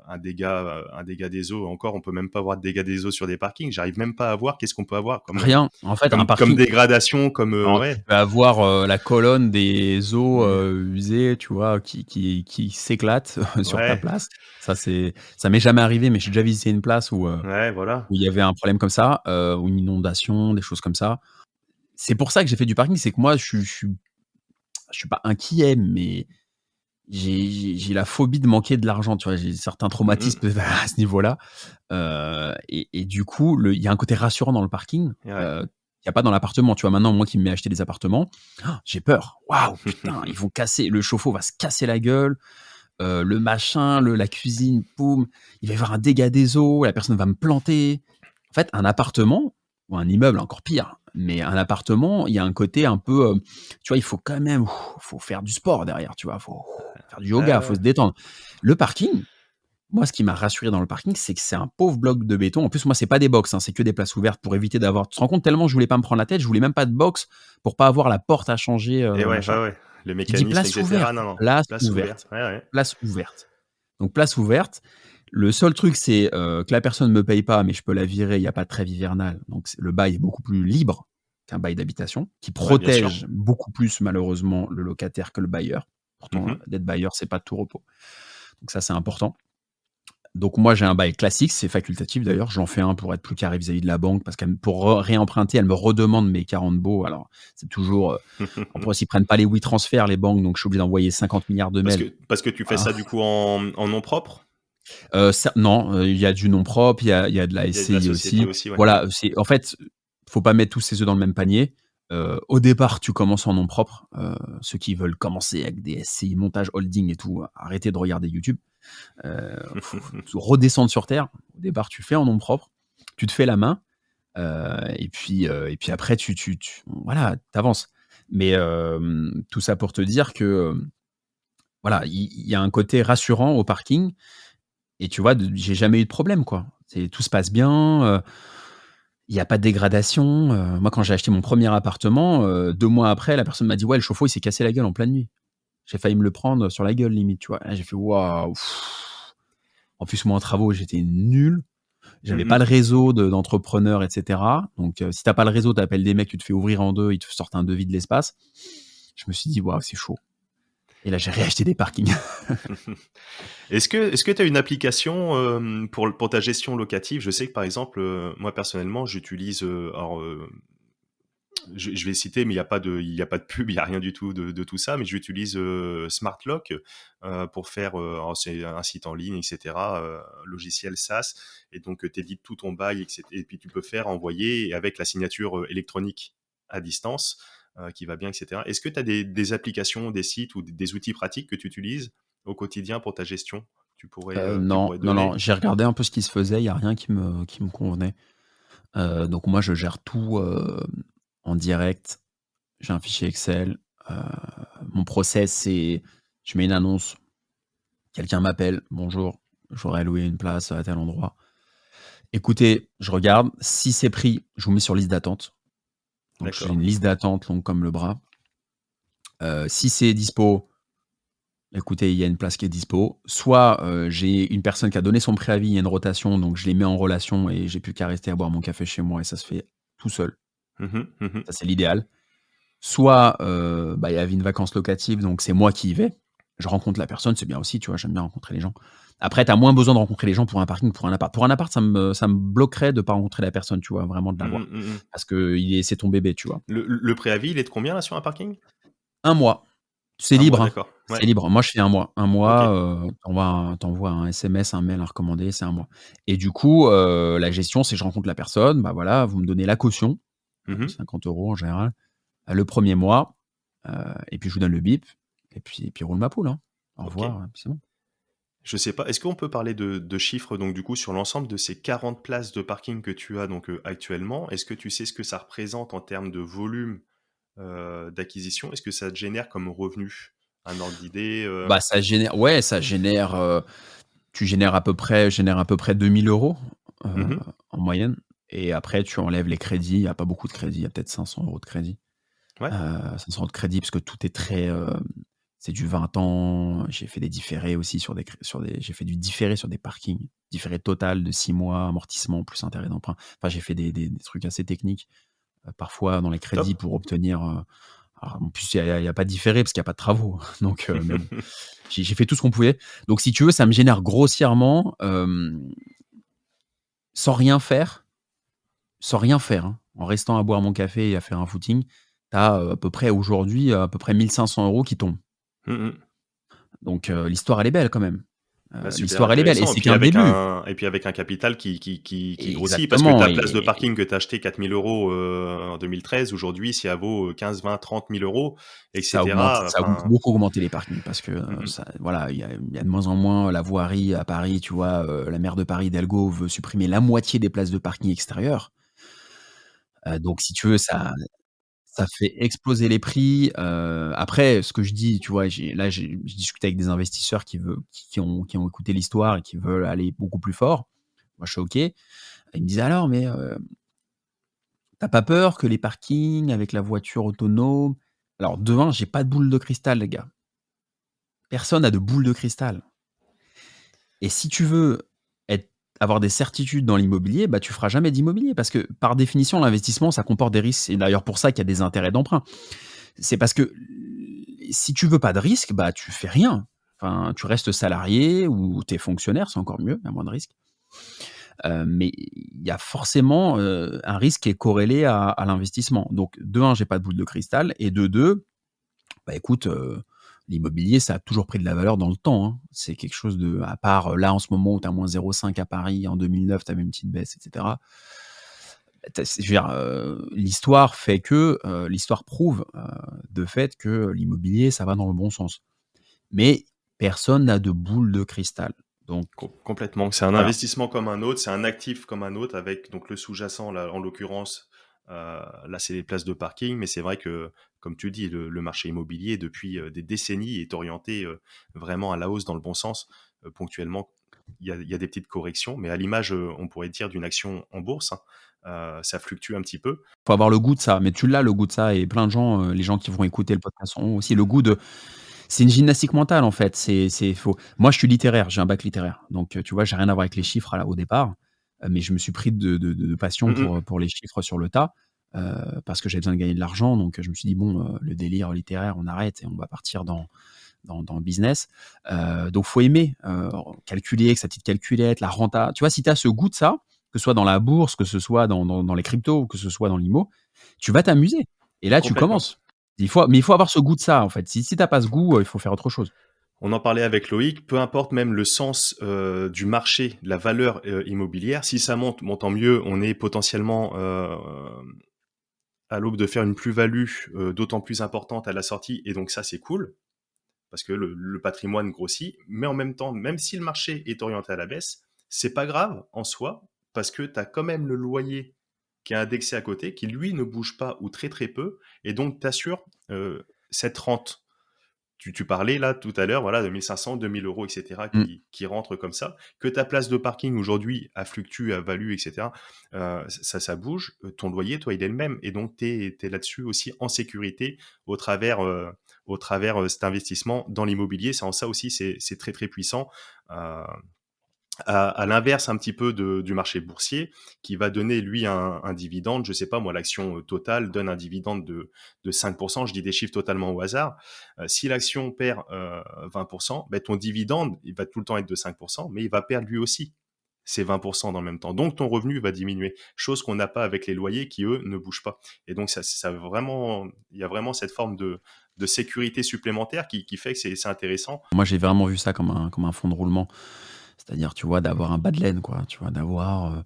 un dégât des eaux. Encore, on peut même pas avoir de dégâts des eaux sur des parkings. J'arrive même pas à voir qu'est-ce qu'on peut avoir Rien. En fait, un comme parking, dégradation, comme, alors tu ouais. peux avoir, la colonne des eaux, Mais usées, tu vois, qui s'éclate sur ta ouais, place. Ça m'est jamais arrivé, mais j'ai déjà visité une place ouais, voilà. où il y avait un problème comme ça, ou une inondation, des choses comme ça. C'est pour ça que j'ai fait du parking, c'est que moi je suis pas inquiet, mais j'ai la phobie de manquer de l'argent, tu vois? J'ai certains Mmh mh. traumatismes à ce niveau-là, et du coup, il y a un côté rassurant dans le parking, Ouais. qu'il y a pas dans l'appartement, tu vois? Maintenant, moi qui me mets à acheter des appartements, j'ai peur. Waouh, putain, ils vont casser le chauffe-eau va se casser la gueule, le machin, la cuisine, boum, il va y avoir un dégât des eaux, la personne va me planter. En fait, un appartement ou un immeuble, encore pire, mais un appartement, il y a un côté un peu, tu vois, il faut quand même faut faire du sport derrière, tu vois? Faut faire du Ouais, yoga, faut ouais. se détendre. Le parking, moi, ce qui m'a rassuré dans le parking, c'est que c'est un pauvre bloc de béton. En plus, moi, c'est pas des box, hein, c'est que des places ouvertes pour éviter d'avoir tu te rends compte tellement je voulais pas me prendre la tête, je voulais même pas de box pour pas avoir la porte à changer, Et ouais, machin. ouais, ouais. Le J'ai dit: mécanisme et «Place cetera. ouverte, Non, non. place Place ouverte. ouverte, Ouais, ouais. place ouverte». Donc place ouverte. Le seul truc, c'est, que la personne ne me paye pas, mais je peux la virer, il y a pas de trêve hivernale. Donc le bail est beaucoup plus libre qu'un bail d'habitation, qui Ouais, bien sûr. protège beaucoup plus malheureusement le locataire que le bailleur. Mmh Pourtant, mh. d'être bailleur, c'est pas de tout repos. Donc ça, c'est important. Donc moi, j'ai un bail classique, c'est facultatif d'ailleurs. J'en fais un pour être plus carré vis-à-vis de la banque parce qu'elle pour réemprunter, elle me redemande mes 40 baux. Alors c'est toujours, en plus, ils prennent pas les transferts les banques, donc je suis obligé d'envoyer 50 milliards de mails. Parce que tu fais Ah, ça du coup en nom propre? ça non, il y a du nom propre, il y a de la Il y a de la SCI société aussi. aussi, ouais. Voilà, c'est en fait, faut pas mettre tous ses œufs dans le même panier. Au départ, tu commences en nom propre. Ceux qui veulent commencer avec des SCI, montage holding et tout, arrêtez de regarder YouTube. Faut redescendre sur terre. Au départ, tu fais en nom propre, tu te fais la main, et puis après tu voilà, tu avances. Mais tout ça pour te dire que, voilà, il y a un côté rassurant au parking et tu vois, j'ai jamais eu de problème, quoi. Tout se passe bien, il y a pas de dégradation. Moi, quand j'ai acheté mon premier appartement, 2 mois après, la personne m'a dit: «Ouais, le chauffe-eau, il s'est cassé la gueule en pleine nuit». J'ai failli me le prendre sur la gueule limite, tu vois? Là, j'ai fait: «Waouh!» En plus, moi, en travaux, j'étais nul. J'avais pas Mhm. le réseau d'entrepreneurs, etc. Donc, si t'as pas le réseau, t'appelles des mecs, tu te fais ouvrir en deux, ils te sortent un devis de l'espace. Je me suis dit, waouh, c'est chaud. Et là, j'ai réacheté des parkings. Est-ce que tu as une application pour ta gestion locative? Je sais que par exemple, moi personnellement, j'utilise, je vais citer, mais il y a pas de pub, il y a rien du tout de tout ça, mais j'utilise Smart Lock pour faire, alors c'est un site en ligne, etc., logiciel SaaS, et donc tu édites tout ton bail, etc., et puis tu peux faire envoyer avec la signature électronique à distance qui va bien, etc. Est-ce que tu as des applications, des sites ou des outils pratiques que tu utilises au quotidien pour ta gestion? Tu Non, pourrais non, non, donner? j'ai regardé un peu ce qui se faisait, il y a rien qui me convenait. Donc moi, je gère tout en direct. J'ai un fichier Excel. Euh, Mon process, c'est je mets une annonce, quelqu'un m'appelle, bonjour, j'aurais loué une place à tel endroit. Écoutez, je regarde, si c'est pris, je vous mets sur liste d'attente. Donc j'ai D'accord. une liste d'attente longue comme le bras. Si c'est dispo, écoutez, il y a une place qui est dispo. Soit j'ai une personne qui a donné son préavis, il y a une rotation, donc je les mets en relation et j'ai plus qu'à rester à boire mon café chez moi et ça se fait tout seul. Mhm, mhm. Ça, c'est l'idéal. Soit bah, il y avait une vacance locative, donc c'est moi qui y vais. Je rencontre la personne, c'est bien aussi, tu vois, j'aime bien rencontrer les gens. Après, tu as moins besoin de rencontrer les gens pour un parking, pour un appart. Pour un appart, ça me bloquerait de pas rencontrer la personne, tu vois, vraiment de la Mhm, voir. mhm. Parce que c'est ton bébé, tu vois. Le préavis, il est de combien là sur un parking? Un mois, c'est Un mois, libre, hein. d'accord. C'est Ouais. libre. Moi, je fais un mois. Un Ok. mois, t'envoies un SMS, un mail, un recommandé, c'est un mois. Et du coup, la gestion, c'est je rencontre la personne, bah voilà, vous me donnez la caution, Mhm. 50 € en général, le premier mois, et puis je vous donne le bip, et puis roule ma poule, hein. Au Ok. revoir, puis c'est bon. Je sais pas. Est-ce qu'on peut parler de chiffres donc du coup sur l'ensemble de ces 40 places de parking que tu as donc actuellement? Est-ce que tu sais ce que ça représente en termes de volume d'acquisition? Est-ce que ça te génère comme revenu? Un ordre d'idée Bah, ça génère, tu génères à peu près 2 000 € Mhm. en moyenne et après tu enlèves les crédits, il y a pas beaucoup de crédits, il y a peut-être 500 € de crédit. Ouais. 500 € de crédit parce que tout est très, c'est du 20 ans. J'ai fait des différés aussi j'ai fait du différé sur des parkings. Différé total de 6 mois, amortissement plus intérêt d'emprunt. Enfin, j'ai fait des trucs assez techniques, parfois dans les crédits Top. pour obtenir, alors en plus il y a pas de différé parce qu'il y a pas de travaux donc mais bon, j'ai fait tout ce qu'on pouvait. Donc si tu veux, ça me génère grossièrement, sans rien faire, hein, en restant à boire mon café et à faire un footing, tu as, à peu près aujourd'hui, à peu près 1 500 € qui tombent. Mhm. Donc l'histoire elle est belle quand même. Bah, super L'histoire elle est belle et intéressant. c'est qu'un début. Et puis avec un capital qui grossit, parce que Exactement ta place de et parking que tu as acheté 4 000 € en 2013, aujourd'hui, si elle vaut 15, 20, 30 000 euros, etc. ça a Enfin, beaucoup augmenté les parkings parce que, mhm. ça voilà, il y a de moins en moins la voirie à Paris, tu vois? La maire de Paris Hidalgo veut supprimer la moitié des places de parking extérieures. Donc si tu veux, ça fait exploser les prix. Après, ce que je dis, tu vois, je discutais avec des investisseurs qui ont écouté l'histoire et qui veulent aller beaucoup plus fort. Moi, je suis OK. Ils me disaient: «Alors, mais tu pas peur que les parkings avec la voiture autonome». Alors de 1, j'ai pas de boule de cristal, les gars. Personne a de boule de cristal et si tu veux avoir des certitudes dans l'immobilier, bah, tu feras jamais d'immobilier parce que, par définition, l'investissement, ça comporte des risques. C'est d'ailleurs pour ça qu'il y a des intérêts d'emprunt. C'est parce que si tu veux pas de risque, bah, tu fais rien. Enfin, tu restes salarié ou tu es fonctionnaire, c'est encore mieux, il y a moins de risques. Mais il y a forcément, un risque qui est corrélé à l'investissement. Donc de 1, j'ai pas de boule de cristal et de 2, bah, écoute, l'immobilier, ça a toujours pris de la valeur dans le temps, hein. C'est quelque chose à part, là, en ce moment où tu as -0,5 à Paris, en 2009, tu avais une petite baisse et cetera. Je veux dire, l'histoire prouve, de fait que l'immobilier, ça va dans le bon sens. Mais personne n'a de boule de cristal. Donc Complètement. C'est un voilà. investissement comme un autre, c'est un actif comme un autre, avec donc le sous-jacent, là, en l'occurrence, là, c'est les places de parking, mais c'est vrai que, comme tu dis, le marché immobilier, depuis des décennies, est orienté vraiment à la hausse dans le bon sens. Ponctuellement, il y a des petites corrections, mais à l'image, on pourrait dire, d'une action en bourse, hein, ça fluctue un petit peu. Faut avoir le goût de ça, mais tu l'as le goût de ça et plein de gens, les gens qui vont écouter le podcast ont aussi le goût de C'est une gymnastique mentale, en fait. C'est faut moi, je suis littéraire, j'ai un bac littéraire. Donc, tu vois, j'ai rien à voir avec les chiffres au départ, mais je me suis pris de passion Mmh mh. pour les chiffres sur le tas, parce que j'avais besoin de gagner de l'argent. Donc, je me suis dit: «Bon, le délire littéraire, on arrête et on va partir dans le business». Donc faut aimer, calculer avec sa petite calculette, la renta. Tu vois, si tu as ce goût de ça, que ce soit dans la bourse, que ce soit dans les cryptos ou que ce soit dans l'IMO, tu vas t'amuser et là, tu Complètement. commences. Il faut avoir ce goût de ça, en fait. Si tu as pas ce goût, il faut faire autre chose. On en parlait avec Loïc, peu importe même le sens, du marché, de la valeur, immobilière, si ça monte, bon tant mieux, on est potentiellement, à l'aube de faire une plus-value, d'autant plus importante à la sortie et donc ça, c'est cool parce que le patrimoine grossit. Mais en même temps, même si le marché est orienté à la baisse, c'est pas grave en soi parce que tu as quand même le loyer qui est indexé à côté, qui lui ne bouge pas ou très, très peu et donc tu assures, cette rente. Tu parlais là tout à l'heure, voilà, de 1 500, 2 000 € et cetera Mmh. qui rentrent comme ça. Que ta place de parking aujourd'hui a fluctue, a valu et cetera, ça bouge, ton loyer, toi, il est le même et donc tu es là-dessus aussi en sécurité au travers, cet investissement dans l'immobilier. C'est en ça aussi, c'est très, très puissant, heu à l'inverse un petit peu du marché boursier qui va donner lui un dividende. Je sais pas moi, l'action Total donne un dividende de 5%. Je dis des chiffres totalement au hasard. Si l'action perd 20%, ben, ton dividende, il va tout le temps être de 5%, mais il va perdre lui aussi ces 20% dans le même temps. Donc ton revenu va diminuer, chose qu'on n'a pas avec les loyers qui, eux, ne bougent pas. Et donc ça vraiment, il y a vraiment cette forme de sécurité supplémentaire qui fait que c'est intéressant. Moi, j'ai vraiment vu ça comme un fonds de roulement. C'est-à-dire, tu vois, d'avoir un bas de laine, quoi. Tu vois, d'avoir,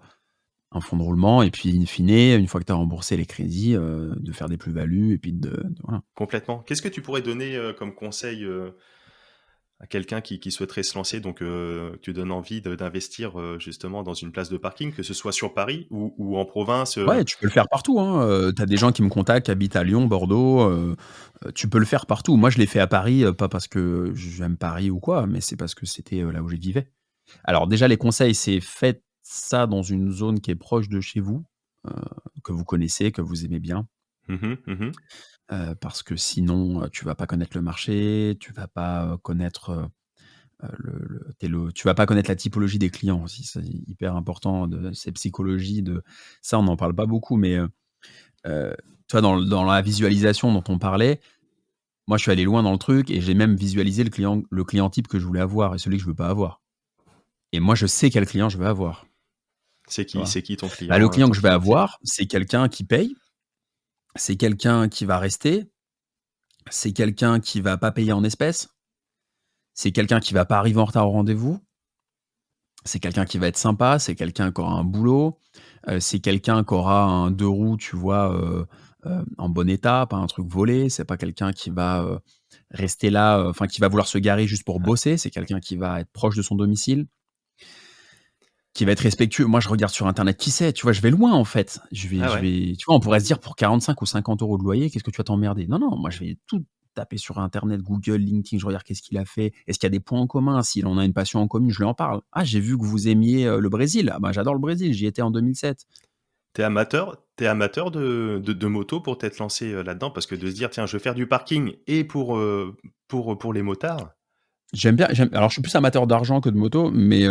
un fonds de roulement et puis in fine, une fois que tu as remboursé les crédits, de faire des plus-values et puis voilà. Complètement. Qu'est-ce que tu pourrais donner, comme conseil, à quelqu'un qui souhaiterait se lancer? Donc, tu donnes envie d'investir, justement dans une place de parking, que ce soit sur Paris ou en province, Ouais, tu peux le faire partout, hein, tu as des gens qui me contactent, qui habitent à Lyon, Bordeaux, tu peux le faire partout. Moi, je l'ai fait à Paris, pas parce que j'aime Paris ou quoi, mais c'est parce que c'était, là où je vivais. Alors déjà, les conseils, c'est faites ça dans une zone qui est proche de chez vous, heu, que vous connaissez, que vous aimez bien, mmh mh, mmh. parce que sinon, tu vas pas connaître le marché, tu vas pas, connaître, tu vas pas connaître la typologie des clients aussi, c'est hyper important de cette psychologie de ça, on n'en parle pas beaucoup, mais tu vois, dans la visualisation dont on parlait, moi, je suis allé loin dans le truc et j'ai même visualisé le client type que je voulais avoir et celui que je veux pas avoir et moi, je sais quel client je veux avoir, tu vois? C'est qui Bah, le client ton que je vais client type? avoir, c'est quelqu'un qui paye, c'est quelqu'un qui va rester, c'est quelqu'un qui va pas payer en espèces, c'est quelqu'un qui va pas arriver en retard au rendez-vous, c'est quelqu'un qui va être sympa, c'est quelqu'un qui aura un boulot, c'est quelqu'un qui aura un 2 roues, tu vois, en bon état, pas un truc volé. C'est pas quelqu'un qui va, rester là, enfin qui va vouloir se garer juste pour bosser. C'est quelqu'un qui va être proche de son domicile, qui va être respectueux. Moi, je regarde sur internet qui c'est, tu vois? Je vais loin, en fait. Je vais Ah je ouais? vais tu vois, on pourrait se dire pour 45 ou 50 € de loyer, qu'est-ce que tu vas t'emmerder? Non, non, moi je vais tout taper sur internet, Google, LinkedIn, je regarde qu'est-ce qu'il a fait. Est-ce qu'il y a des points en commun? S'il en a une passion en commune, je lui en parle. «Ah, j'ai vu que vous aimiez, le Brésil». «Ah bah, j'adore le Brésil, j'y étais en 2007». T'es amateur de moto pour t'être lancé, là-dedans? Parce que de se dire: «Tiens, je vais faire du parking et pour les motards». J'aime bien, alors je suis plus amateur d'argent que de moto, mais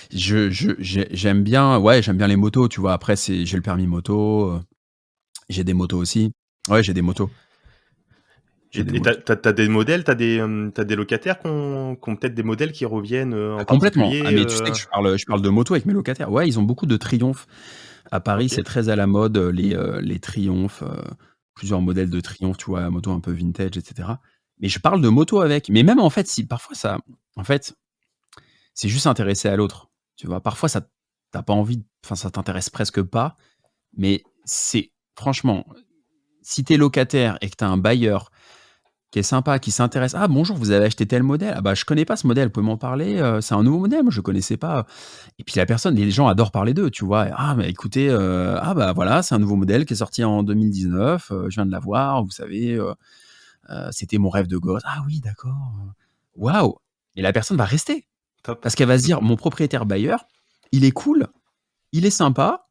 j'aime bien, ouais, j'aime bien les motos, tu vois? Après j'ai le permis moto, j'ai des motos aussi. Ouais, j'ai des motos, Et j'ai des et motos. tu as des modèles, tu des locataires qui ont peut-être des modèles qui reviennent, Ah en complètement. Ah particulier, mais tu sais que je parle de moto avec mes locataires. Ouais, ils ont beaucoup de Triumph. À Paris, c'est OK. très à la mode, les Triumph, plusieurs modèles de Triumph, tu vois? Moto un peu vintage et cetera. Mais je parle de moto avec. Mais même en fait, si parfois ça en fait, c'est juste s'intéresser à l'autre, tu vois? Parfois ça tu pas envie, enfin ça t'intéresse presque pas, mais c'est franchement, si tu es locataire et que tu as un bailleur qui est sympa, qui s'intéresse: «Ah bonjour, vous avez acheté tel modèle? Ah bah je connais pas ce modèle, vous pouvez m'en parler? C'est un nouveau modèle, moi je connaissais pas». Et puis la personne, les gens adorent parler d'eux, tu vois? «Ah mais écoutez, ah bah voilà, c'est un nouveau modèle qui est sorti en 2019, je viens de l'avoir, vous savez, c'était mon rêve de gosse». «Ah oui d'accord, waouh!» Et la personne va rester. Top. Parce qu'elle va se dire: «Mon propriétaire bailleur, il est cool, il est sympa,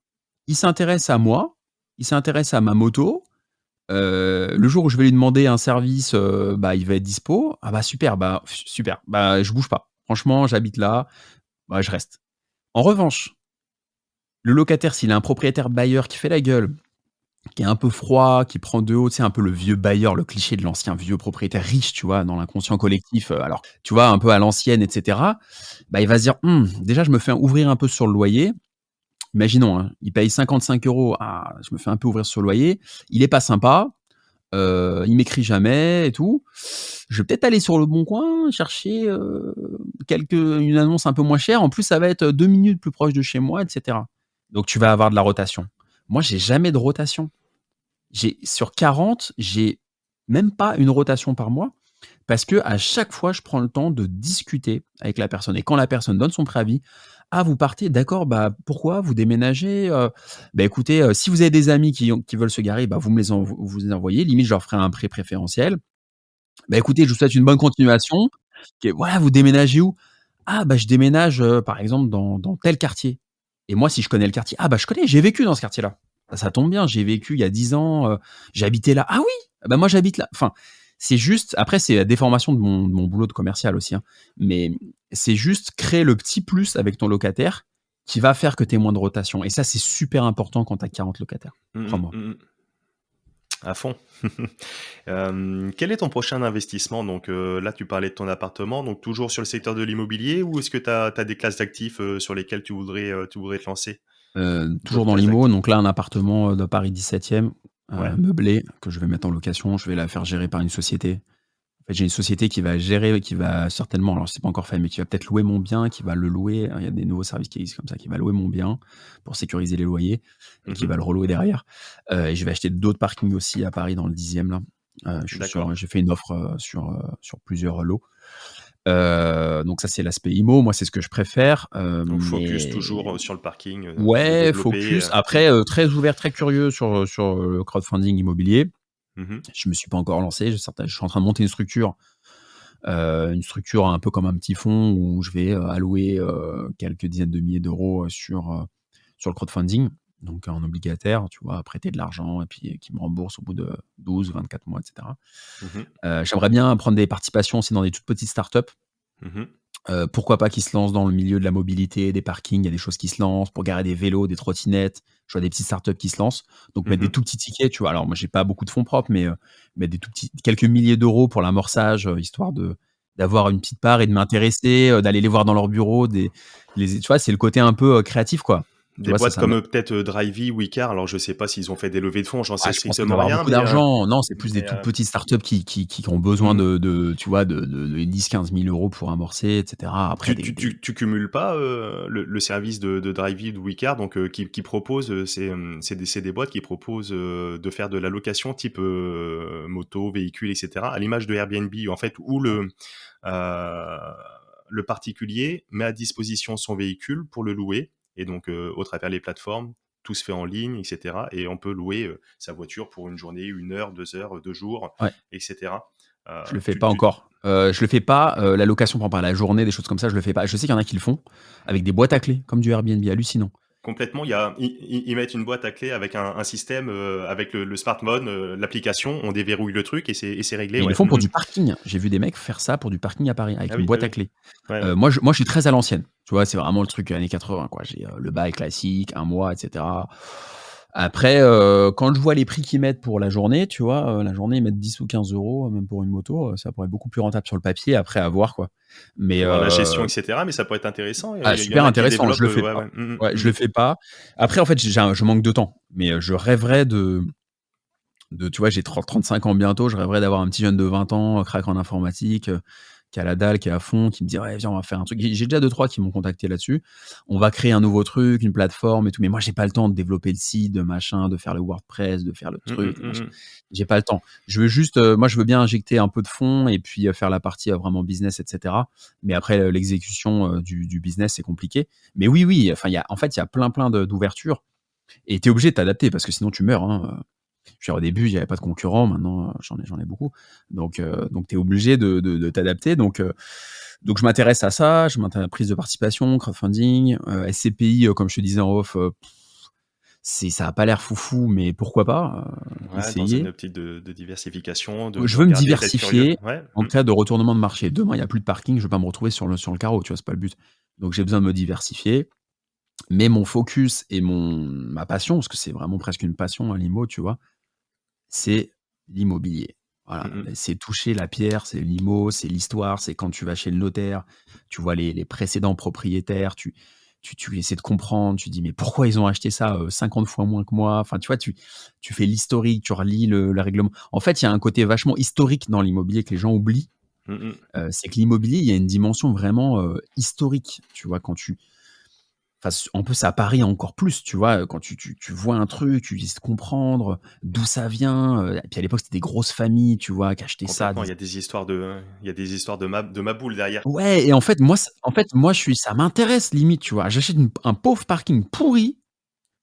il s'intéresse à moi, il s'intéresse à ma moto, Le jour où je vais lui demander un service, bah, il va être dispo. Ah bah, super, super, bah, je bouge pas. Franchement, j'habite là, bah, je reste. En revanche, le locataire, s'il a un propriétaire bailleur qui fait la gueule, qui est un peu froid, qui prend de haut, tu sais, un peu le vieux bailleur, le cliché de l'ancien vieux propriétaire riche, tu vois, dans l'inconscient collectif, alors, tu vois, un peu à l'ancienne et cetera. Bah, il va se dire: déjà je me fais ouvrir un peu sur le loyer». Imaginons, hein, il paye 55 €, ah, je me fais un peu ouvrir sur le loyer. Il est pas sympa, il m'écrit jamais et tout. Je vais peut-être aller sur Le Bon Coin chercher, une annonce un peu moins chère. En plus, ça va être 2 minutes plus proche de chez moi et cetera. Donc tu vas avoir de la rotation. Moi, j'ai jamais de rotation. Sur 40, j'ai même pas une rotation par mois parce que à chaque fois, je prends le temps de discuter avec la personne et quand la personne donne son préavis: «Ah, vous partez? D'accord, bah, pourquoi? Vous déménagez? Bah, écoutez, si vous avez des amis qui veulent se garer, bah, vous les envoyez, limite je leur ferai un prêt préférentiel. Bah, écoutez, je vous souhaite une bonne continuation. OK, voilà, vous déménagez où? Ah, bah, je déménage, par exemple dans tel quartier». Et moi, si je connais le quartier: «Ah, bah, je connais, j'ai vécu dans ce quartier-là». Ça tombe bien, j'ai vécu il y a 10 ans, j'ai habité là. «Ah oui? Ah bah, moi j'habite là». Enfin, c'est juste après c'est la déformation de mon boulot de commercial aussi, hein, mais c'est juste créer le petit plus avec ton locataire qui va faire que tu aies moins de rotation et ça, c'est super important quand tu as 40 locataires, Mmh crois-moi. mh, mmh. À fond. Quel est ton prochain investissement? Donc, là, tu parlais de ton appartement, donc toujours sur le secteur de l'immobilier ou est-ce que tu as des classes d'actifs, sur lesquelles tu voudrais te lancer? Toujours D'autres dans classes l'IMO, d'actifs? donc là, un appartement, de Paris 17e, Ouais. meublé que je vais mettre en location. Je vais la faire gérer par une société. En fait, j'ai une société qui va gérer, qui va certainement, alors c'est pas encore fait, mais qui va peut-être louer mon bien, qui va le louer. Il y a des nouveaux services qui existent comme ça, qui va louer mon bien pour sécuriser les loyers et qui Mmh. va le relouer derrière. Et je vais acheter d'autres parkings aussi à Paris dans le 10e là. D'accord. J'ai fait une offre, sur plusieurs lots. Donc ça, c'est l'aspect IMO. Moi, c'est ce que je préfère, Donc focus mais toujours, sur le parking, de ouais, développer, focus. Après, très ouvert, très curieux sur le crowdfunding immobilier. mmh. Je me suis pas encore lancé. Je suis en train de monter une structure un peu comme un petit fonds où je vais, allouer, quelques dizaines de milliers d'euros, sur le crowdfunding, donc en obligataire, tu vois? Prêter de l'argent et puis qui me rembourse au bout de 12 ou 24 mois et cetera. Mmh. J'aimerais bien prendre des participations aussi dans des toutes petites startups. Mmh. Pourquoi pas qui se lancent dans le milieu de la mobilité, des parkings, il y a des choses qui se lancent pour garer des vélos, des trottinettes. Je vois des petites startups qui se lancent, donc mettre des Mmh. tout petits tickets, tu vois? Alors moi, j'ai pas beaucoup de fonds propres, mais mettre des tout petits quelques milliers d'euros pour l'amorçage, histoire d'avoir une petite part et de m'intéresser, d'aller les voir dans leur bureau, tu vois? C'est le côté un peu, créatif, quoi. Tu Des vois? boîtes Ça me comme, peut-être, Drivey ou Icare, alors je sais pas s'ils ont fait des levées de fonds, j'en Ah, sais je pense qu'ils strictement doivent avoir rien, beaucoup d'argent. Non, c'est plus des mais, toutes petites startups qui ont besoin mmh. tu vois, de 10 000 à 15 000 € pour amorcer et cetera. Après Tu cumules pas, le service de Drivey ou Icare donc qui propose, c'est des boîtes qui proposent, de faire de la location type, moto, véhicule et cetera, à l'image de Airbnb en fait où heu, le particulier met à disposition son véhicule pour le louer et donc au travers les plateformes, tout se fait en ligne et cetera et on peut louer, sa voiture pour une journée, 1 heure, 2 heures, 2 jours Ouais. et cetera. Je le fais Tu pas tu encore. Je le fais pas, la location par exemple à la journée, des choses comme ça, je le fais pas. Je sais qu'il y en a qui le font avec des boîtes à clés, comme du Airbnb, hallucinant. Complètement, ils mettent une boîte à clés avec un système, avec le smart mode, l'application, on déverrouille le truc et c'est réglé, Mais ils le ouais. font pour Mmh. du parking. J'ai vu des mecs faire ça pour du parking à Paris Ah avec une oui, ah boîte à oui. clés. Ouais, ouais. Moi, je suis très à l'ancienne. Tu vois, c'est vraiment le truc années 80 quoi. J'ai, le bail classique, un mois et cetera. Après, quand je vois les prix qu'ils mettent pour la journée, tu vois, la journée, ils mettent 10 ou 15 €, même pour une moto, ça pourrait être beaucoup plus rentable sur le papier, après à voir, quoi. Mais Faut voir la gestion et cetera, mais ça pourrait être intéressant. Il ah, y il y en super a qui le intéressant, je développent, le fais ouais, pas. ouais. Mmh Ouais, mh, je le mmh. fais pas. Après, en fait, je manque de temps, mais je rêverais tu vois, j'ai 35 ans bientôt, je rêverais d'avoir un petit jeune de 20 ans, crack en informatique, qui a la dalle, qui est à fond, qui me dit: «Ouais, viens, on va faire un truc». J'ai déjà 2-3 qui m'ont contacté là-dessus. On va créer un nouveau truc, une plateforme et tout, mais moi, j'ai pas le temps de développer le site, de machin, de faire le WordPress, de faire le Mmh mh, truc, le mmh machin. mh. J'ai pas le temps. Je veux juste, moi, je veux bien injecter un peu de fonds et puis, faire la partie, vraiment business et cetera. Mais après, l'exécution, du business, c'est compliqué. Mais oui, oui, enfin, il y a plein d'ouvertures et tu es obligé de t'adapter parce que sinon tu meurs, hein. Je veux dire, au début, il y avait pas de concurrents, maintenant, j'en ai beaucoup. Donc tu es obligé de t'adapter. Donc je m'intéresse à ça, je m'intéresse à la prise de participation, crowdfunding, SCPI, comme je te disais en off, Ça a pas l'air foufou, mais pourquoi pas, Ouais, dans une essayer. optique de diversification, de Je veux me regarder, d'être curieux. diversifier Ouais, en cas de retournement de marché. Demain, il y a plus de parking, je vais pas me retrouver sur le carreau, tu vois? C'est pas le but. Donc j'ai besoin de me diversifier, mais mon focus et ma passion, parce que c'est vraiment presque une passion, hein, l'IMO, tu vois? C'est l'immobilier. Voilà, mmh mh. c'est toucher la pierre, c'est l'IMO, c'est l'histoire, c'est quand tu vas chez le notaire, tu vois les précédents propriétaires, tu essaies de comprendre, tu dis: «Mais pourquoi ils ont acheté ça, 50 fois moins que moi?» Enfin, tu vois, tu fais l'historique, tu relis le règlement. En fait, il y a un côté vachement historique dans l'immobilier que les gens oublient, Mmh mh. c'est que l'immobilier, il y a une dimension vraiment, historique, tu vois? Enfin, en plus à Paris encore plus, tu vois? Quand tu vois un truc, tu essaies de comprendre d'où ça vient, et puis à l'époque, c'était des grosses familles, tu vois? Qui achetaient ça, Complètement, des il y a des histoires de ma boule derrière. ouais, et en fait, moi, ça m'intéresse limite, tu vois? J'achète un pauvre parking pourri,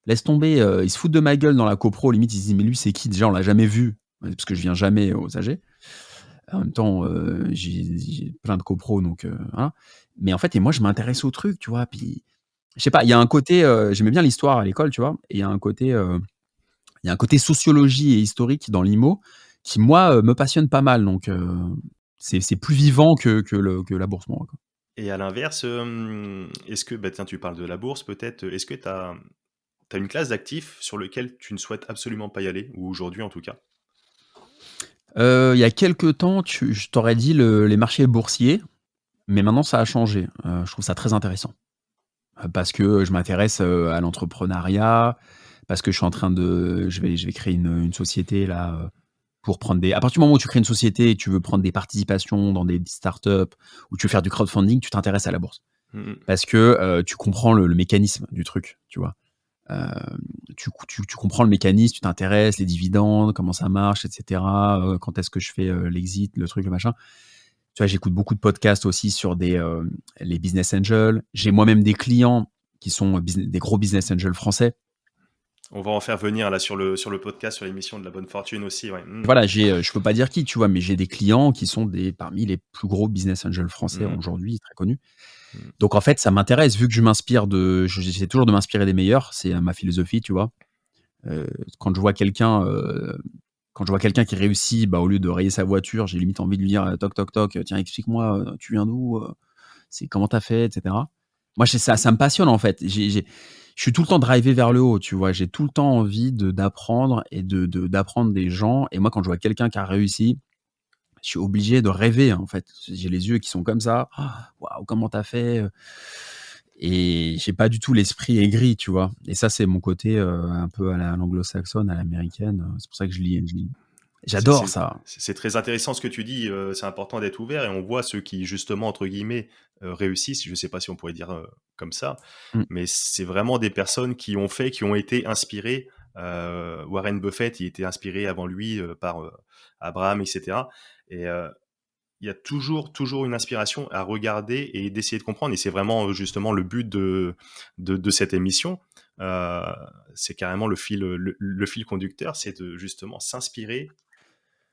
laisse tomber, ils se foutent de ma gueule dans la copro, limite ils se disent: «Mais lui, c'est qui?» Déjà, on l'a jamais vu, parce que je viens jamais aux AG. En même temps, j'ai plein de copros, donc voilà. Mais en fait, et moi, je m'intéresse au truc, tu vois? Puis je sais pas, il y a un côté, j'aimais bien l'histoire à l'école, tu vois? Et il y a un côté sociologie et historique dans l'IMO qui, moi, me passionne pas mal, donc c'est plus vivant que la bourse, moi, quoi. Et à l'inverse, est-ce que bah, tiens, tu parles de la bourse peut-être, est-ce que tu as une classe d'actifs sur lequel tu ne souhaites absolument pas y aller? Ou aujourd'hui en tout cas? Il y a quelque temps, je t'aurais dit les marchés boursiers, mais maintenant ça a changé. Je trouve ça très intéressant, parce que je m'intéresse, à l'entrepreneuriat, parce que je vais créer une société là, pour prendre des à partir du moment où tu crées une société et tu veux prendre des participations dans des startups ou tu veux faire du crowdfunding, tu t'intéresses à la bourse. Mmh mh. Parce que, tu comprends le mécanisme du truc, tu vois? Tu comprends le mécanisme, tu t'intéresses, les dividendes, comment ça marche, et cetera, quand est-ce que je fais, l'exit, le truc, le machin. Tu vois, j'écoute beaucoup de podcasts aussi sur les business angels. J'ai moi-même des clients qui sont, des gros business angels français. On va en faire venir là sur le podcast, sur l'émission de La Bonne Fortune aussi, ouais. Mmh. Voilà, je peux pas dire qui, tu vois? Mais j'ai des clients qui sont parmi les plus gros business angels français Mmh mh. aujourd'hui, très connus. Mmh. Donc en fait, ça m'intéresse vu que j'essaie toujours de m'inspirer des meilleurs, c'est, ma philosophie, tu vois? Heu, quand je vois quelqu'un, heu, quand je vois quelqu'un qui réussit, bah, au lieu de rayer sa voiture, j'ai limite envie de lui dire: «Toc toc toc, tiens explique-moi, tu viens d'où, c'est comment tu as fait?» et cetera. Moi, c'est ça, ça me passionne en fait. Je suis tout le temps drivé vers le haut, tu vois? J'ai tout le temps envie d'apprendre et d'apprendre des gens, et moi, quand je vois quelqu'un qui a réussi, je suis obligé de rêver, en fait. J'ai les yeux qui sont comme ça: «Ah, waouh, comment tu as fait?» Et j'ai pas du tout l'esprit aigri, tu vois? Et ça, c'est mon côté, un peu à l'anglo-saxonne, à l'américaine, c'est pour ça que je lis. C'est J'adore c'est ça. c'est très intéressant ce que tu dis, c'est important d'être ouvert et on voit ceux qui justement entre guillemets, «réussissent», je sais pas si on pourrait dire, comme ça, Mmh. mais c'est vraiment des personnes qui ont été inspirées, Warren Buffett, il était inspiré avant lui, par, Abraham et cetera et il y a toujours une inspiration à regarder et d'essayer de comprendre et c'est vraiment, justement le but de cette émission. Heu, c'est carrément le fil conducteur, c'est de justement s'inspirer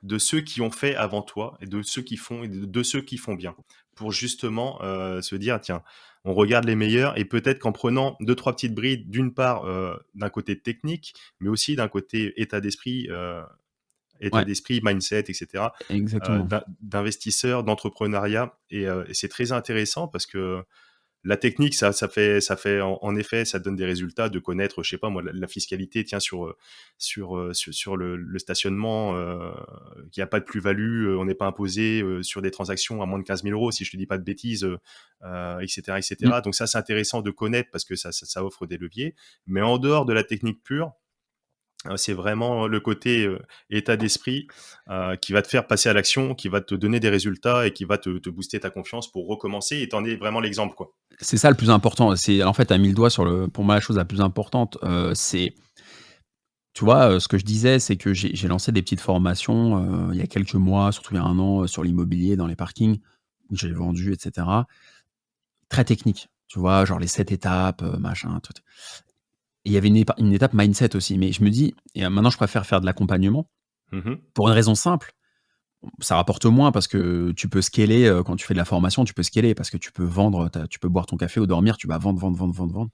de ceux qui ont fait avant toi et de ceux qui font et de ceux qui font bien. Pour justement, se dire: «Tiens, on regarde les meilleurs» et peut-être qu'en prenant deux-trois petites brides, d'une part, d'un côté technique, mais aussi d'un côté état Ouais, d'esprit, mindset et cetera, exactement. d'investisseurs, d'entrepreneuriat et c'est très intéressant parce que la technique, ça fait en effet, ça donne des résultats de connaître, je sais pas moi, la fiscalité, tiens, sur le stationnement, qu'il y a pas de plus-value, on n'est pas imposé, sur des transactions à moins de 15 000 €, si je te dis pas de bêtises, et cetera et Mmh. cetera. Donc ça, c'est intéressant de connaître parce que ça offre des leviers. Mais en dehors de la technique pure, c'est vraiment le côté, état d'esprit, qui va te faire passer à l'action, qui va te donner des résultats et qui va te booster ta confiance pour recommencer et tu en es vraiment l'exemple, quoi. C'est ça le plus important. C'est en fait, tu as mis le doigt sur pour moi, la chose la plus importante, c'est tu vois, ce que je disais, c'est que j'ai lancé des petites formations, il y a quelques mois, surtout il y a 1 an, sur l'immobilier dans les parkings, où j'ai vendu, et cetera. Très technique, tu vois? Genre les 7 étapes, machin, tout. Et il y avait une étape mindset aussi, mais je me dis, et maintenant je préfère faire de l'accompagnement Mmh mh. pour une raison simple, ça rapporte moins parce que tu peux scaler, quand tu fais de la formation, tu peux scaler parce que tu peux vendre, tu peux boire ton café ou dormir, tu vas vendre, vendre, vendre, vendre, vendre.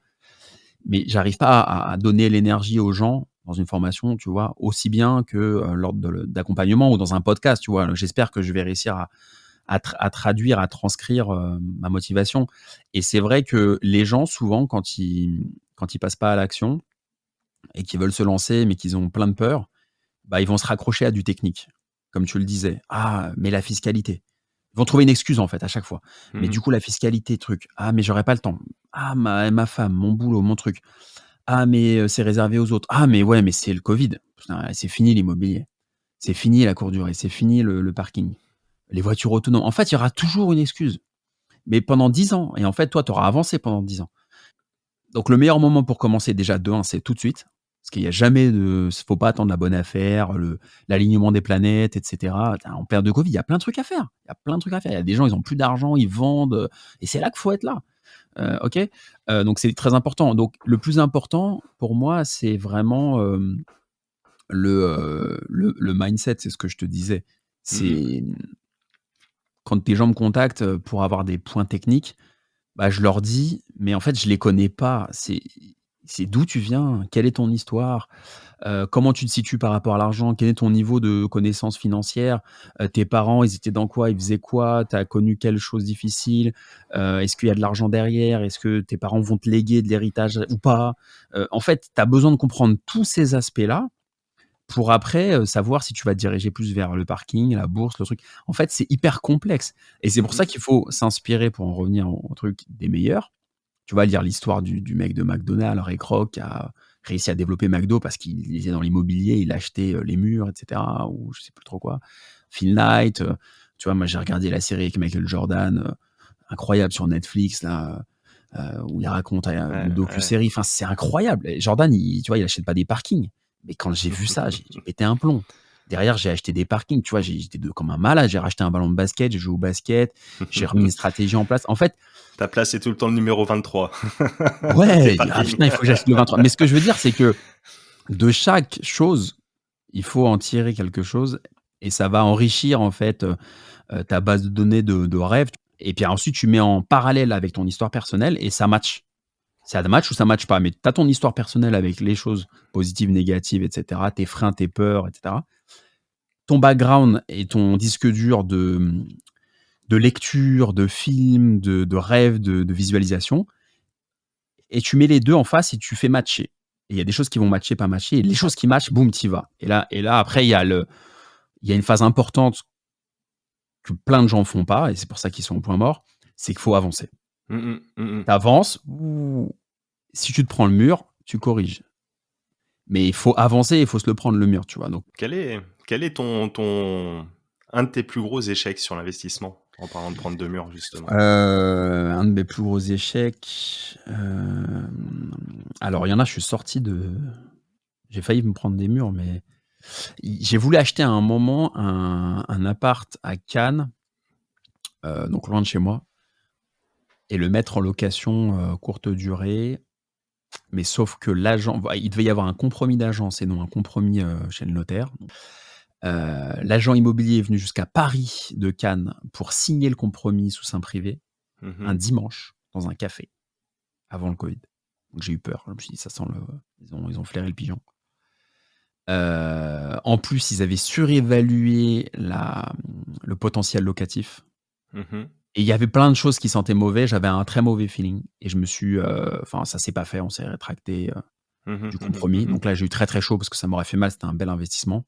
mais j'arrive pas à donner l'énergie aux gens dans une formation, tu vois, aussi bien que lors d'accompagnement ou dans un podcast, tu vois. J'espère que je vais réussir à traduire, à transcrire ma motivation. Et c'est vrai que les gens, souvent, quand ils passent pas à l'action et qu'ils veulent se lancer, mais qu'ils ont plein de peur, bah, ils vont se raccrocher à du technique, comme tu le disais. Ah, mais la fiscalité. Ils vont trouver une excuse, en fait, à chaque fois. Mais Mmh. du coup, la fiscalité, truc. Ah, mais j'aurais pas le temps. Ah, ma femme, mon boulot, mon truc. Ah, mais c'est réservé aux autres. Ah, mais ouais, mais c'est le Covid. Putain, c'est fini l'immobilier. C'est fini la courte durée. C'est fini le parking. Les voitures autonomes. En fait, il y aura toujours une excuse. Mais pendant 10 ans. Et en fait, toi, tu auras avancé pendant 10 ans. Donc, le meilleur moment pour commencer, déjà, de 1, c'est tout de suite. Parce qu'il y a jamais de. Faut pas attendre la bonne affaire, l'alignement des planètes, etc. En période de Covid, il y a plein de trucs à faire. Il y a plein de trucs à faire. Il y a des gens, ils ont plus d'argent, ils vendent. Et c'est là qu'il faut être là. OK. Donc, c'est très important. Donc, le plus important pour moi, c'est vraiment le mindset. C'est ce que je te disais. Mmh. C'est quand des gens me contactent pour avoir des points techniques, bah, je leur dis: «Mais en fait, je les connais pas. C'est d'où tu viens? Quelle est ton histoire? Comment tu te situes par rapport à l'argent? Quel est ton niveau de connaissance financière? Tes parents, ils étaient dans quoi? Ils faisaient quoi? Tu as connu quelle chose difficile? Est-ce qu'il y a de l'argent derrière? Est-ce que tes parents vont te léguer de l'héritage ou pas?» En fait, tu as besoin de comprendre tous ces aspects-là pour après, savoir si tu vas te diriger plus vers le parking, la bourse, le truc. En fait, c'est hyper complexe et c'est pour Mmh. ça qu'il faut s'inspirer, pour en revenir au truc, des meilleurs. Tu vas lire l'histoire du mec de McDonald's, Ray Kroc, qui a réussi à développer McDo parce qu'il était dans l'immobilier, il achetait, les murs et cetera, ou je sais plus trop quoi. Phil Knight, tu vois? Moi, j'ai regardé la série avec Michael Jordan, incroyable sur Netflix là, où il raconte, Ouais, une ouais. docu-série. Enfin, c'est incroyable. Et Jordan, tu vois, il achète pas des parkings. Mais quand j'ai vu ça, j'ai pété un plomb. Derrière, j'ai acheté des parkings, tu vois? J'étais comme un malade. J'ai racheté un ballon de basket, j'ai joué au basket, j'ai remis une stratégie en place. En fait, Ta place est tout le temps le numéro 23. Tes ouais, ah parkings. putain, il faut que j'achète le 23. Mais ce que je veux dire, c'est que de chaque chose, il faut en tirer quelque chose et ça va enrichir en fait, ta base de données de rêves. Et puis ensuite, tu mets en parallèle avec ton histoire personnelle et ça match. Ça match ou ça match pas, mais tu as ton histoire personnelle avec les choses positives, négatives, et cetera, tes freins, tes peurs, et cetera. Ton background et ton disque dur de lecture, de films, de rêves, de visualisation, et tu mets les 2 en face et tu fais matcher. Et il y a des choses qui vont matcher, pas matcher, et les choses qui matchent, boum, tu y vas. Et là après il y a une phase importante que plein de gens font pas, et c'est pour ça qu'ils sont au point mort, c'est qu'il faut avancer. Mmh mh. Mmh mh. Tu avances, si tu te prends le mur, tu corriges. Mais il faut avancer, il faut se le prendre le mur, tu vois? Donc, Quel est ton un de tes plus gros échecs sur l'investissement? En parlant de prendre 2 murs justement. un de mes plus gros échecs, alors il y en a, je suis sorti de j'ai failli me prendre des murs, mais j'ai voulu acheter à un moment un appart à Cannes, donc loin de chez moi, et le mettre en location, courte durée. Mais sauf que l'agent, il devait y avoir un compromis d'agence et non un compromis, chez le notaire. L'agent immobilier est venu jusqu'à Paris de Cannes pour signer le compromis sous seing privé, Mmh un mh. dimanche, dans un café, avant le Covid. Donc j'ai eu peur. Je me suis dit: «Ça sent le» ils ont flairé le pigeon. En plus, ils avaient surévalué le potentiel locatif, Mmh mh. et il y avait plein de choses qui sentaient mauvais. J'avais un très mauvais feeling et je me suis, enfin ça s'est pas fait, on s'est rétracté Mmh mh. du Mmh mh. compromis. Mmh mh. Donc là, j'ai eu très, très chaud parce que ça m'aurait fait mal, c'était un bel investissement.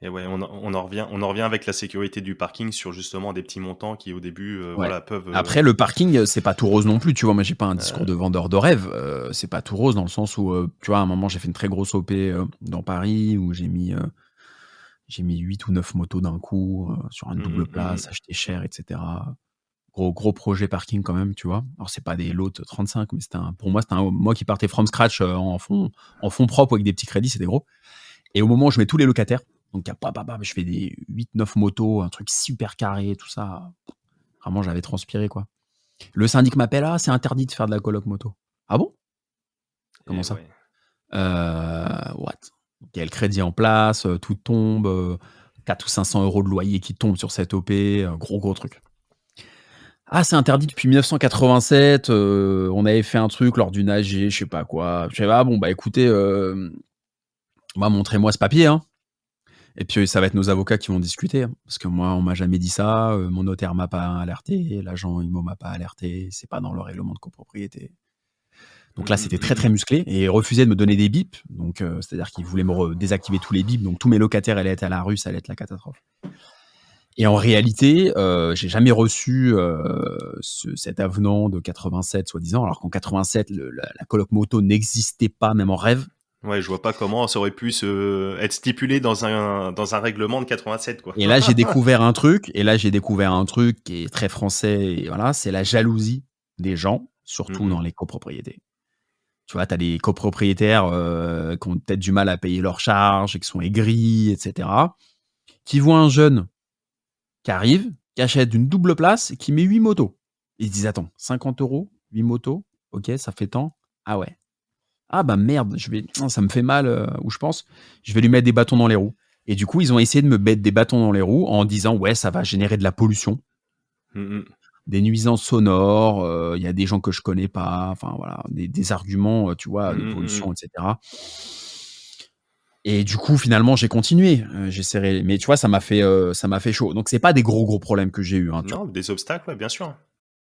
Et ouais, on en revient avec la sécurité du parking sur justement des petits montants qui au début, Ouais. voilà peuvent, Après le parking, c'est pas tout rose non plus, tu vois? Moi, j'ai pas un discours heu de vendeur de rêve, c'est pas tout rose dans le sens où, tu vois, à un moment, j'ai fait une très grosse OP, dans Paris où j'ai mis 8 ou 9 motos d'un coup, sur un mmh double mh. Mmh place, mh. acheté cher et cetera. Gros projet parking quand même, tu vois? Alors c'est pas des lots de 35, mais pour moi, c'était moi qui partais from scratch, en fonds propres avec des petits crédits, c'était gros. Et au moment où je mets tous les locataires, donc il y a je fais des 8-9 motos, un truc super carré, tout ça. Vraiment, j'avais transpiré, quoi. Le syndic m'appelle: «Ah, c'est interdit de faire de la coloc moto». «Ah bon? Comment Et ça?» ouais. What? Donc il y a le crédit en place, tout tombe, 400 ou 500 € de loyer qui tombent sur cette OP, gros truc. Ah, c'est interdit depuis 1987, on avait fait un truc lors d'une AG, je sais pas quoi. Je fais: «Ah bon, bah écoutez, bah montrez-moi ce papier, hein, et puis ça va être nos avocats qui vont discuter, hein, parce que moi on m'a jamais dit ça, mon notaire m'a pas alerté, l'agent IMO m'a pas alerté, c'est pas dans le règlement de copropriété». Donc là, c'était très, très musclé et ils refusaient de me donner des bips, donc c'est-à-dire qu'ils voulaient me désactiver tous les bips, donc tous mes locataires allaient être à la rue, ça allait être la catastrophe. Et en réalité, j'ai jamais reçu cet avenant de 87 soi-disant, alors qu'en 87, la coloc moto n'existait pas, même en rêve. Ouais, je vois pas comment ça aurait pu être stipulé dans un règlement de 87, quoi. Et là, j'ai découvert un truc qui est très français, et voilà, c'est la jalousie des gens, surtout dans les copropriétés. Tu vois, tu as des copropriétaires qui ont peut-être du mal à payer leurs charges et qui sont aigris, et cetera, qui voient un jeune qui arrive, qui achète une double place et qui met 8 motos. Ils se disent: «Attends, 50 €, 8 motos, OK, ça fait tant. Ah ouais. Ah bah merde, ça me fait mal, où je pense, je vais lui mettre des bâtons dans les roues». Et du coup, ils ont essayé de me mettre des bâtons dans les roues en disant: «Ouais, ça va générer de la pollution, Mmh. des nuisances sonores, il y a des gens que je connais pas», enfin voilà, des arguments, tu vois, de pollution, et cetera. Et du coup, finalement, j'ai continué, j'ai serré, mais tu vois, ça m'a fait chaud. Donc c'est pas des gros problèmes que j'ai eu, hein, tu vois? Non, des obstacles, ouais, bien sûr.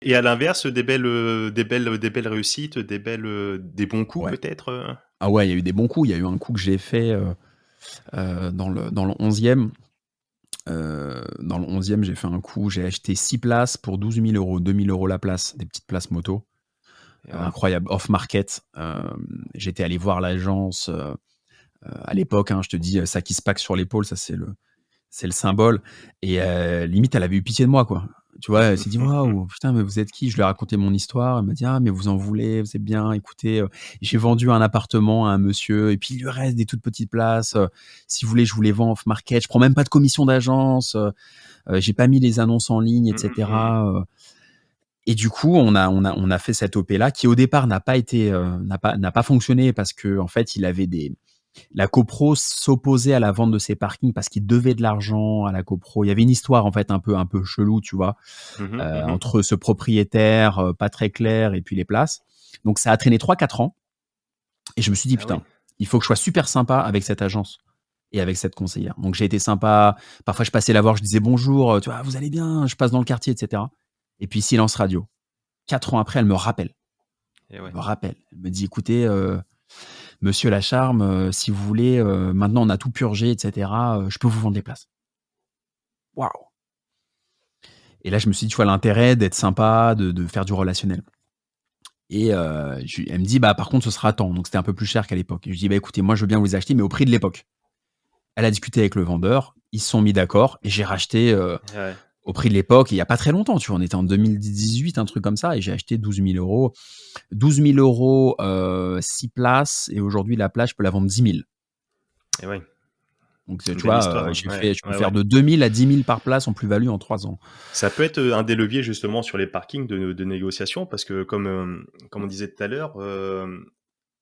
Et à l'inverse, des belles réussites, des bons coups Ouais. peut-être, Ah ouais, il y a eu des bons coups. Il y a eu un coup que j'ai fait, dans le 11e. Dans le 11e, j'ai fait un coup, j'ai acheté 6 places pour 12 000 €, 2 000 € la place, des petites places moto, et ouais. incroyable, off market. J'étais allé voir l'agence, à l'époque, hein, je te dis, Sakis Pack sur l'épaule, ça c'est le symbole, et limite elle avait eu pitié de moi, quoi. Tu vois? Elle s'est dit: «Waouh, putain, mais vous êtes qui?» Je lui ai raconté mon histoire, elle m'a dit: «Ah mais vous en voulez, vous êtes bien, écoutez, j'ai vendu un appartement à un monsieur et puis il lui reste des toutes petites places, si vous voulez je vous les vends off market, je prends même pas de commission d'agence, j'ai pas mis les annonces en ligne, et cetera», et du coup on a fait cette OP là qui au départ n'a pas été, n'a pas fonctionné parce qu'en fait il avait la copro s'opposait à la vente de ses parkings parce qu'il devait de l'argent à la copro. Il y avait une histoire en fait un peu chelou, tu vois, entre ce propriétaire, pas très clair, et puis les places. Donc ça a traîné 3-4 ans et je me suis dit: Ah oui. «Putain, il faut que je sois super sympa avec cette agence et avec cette conseillère». Donc j'ai été sympa, parfois je passais la voir, je disais: «Bonjour, tu vois, vous allez bien?» Je passe dans le quartier, et cetera, et puis silence radio. 4 ans après, elle me rappelle. Et ouais. Elle me rappelle. Elle me dit: «Écoutez, monsieur Lacharme, si vous voulez, maintenant on a tout purgé, et cetera, je peux vous vendre les places». Waouh! Et là, je me suis dit: «Tu vois l'intérêt d'être sympa, de faire du relationnel», et elle me dit: «Bah, par contre, ce sera à temps». Donc c'était un peu plus cher qu'à l'époque. Et je dis: «Bah, écoutez, moi, je veux bien vous les acheter, mais au prix de l'époque». Elle a discuté avec le vendeur, ils se sont mis d'accord et j'ai racheté, Ouais. au prix de l'époque, il y a pas très longtemps, tu vois? On était en 2018, un truc comme ça, et j'ai acheté 12 000 €. 12 000 €, 6 places, et aujourd'hui la place, je peux la vendre 10 000. Et ouais. Donc, tu Une belle vois, histoire, hein. Ouais, je peux ouais, faire ouais. de 2 000 à 10 000 par place en plus-value en 3 ans. Ça peut être, un des leviers justement sur les parkings de négociation parce que comme on disait tout à l'heure,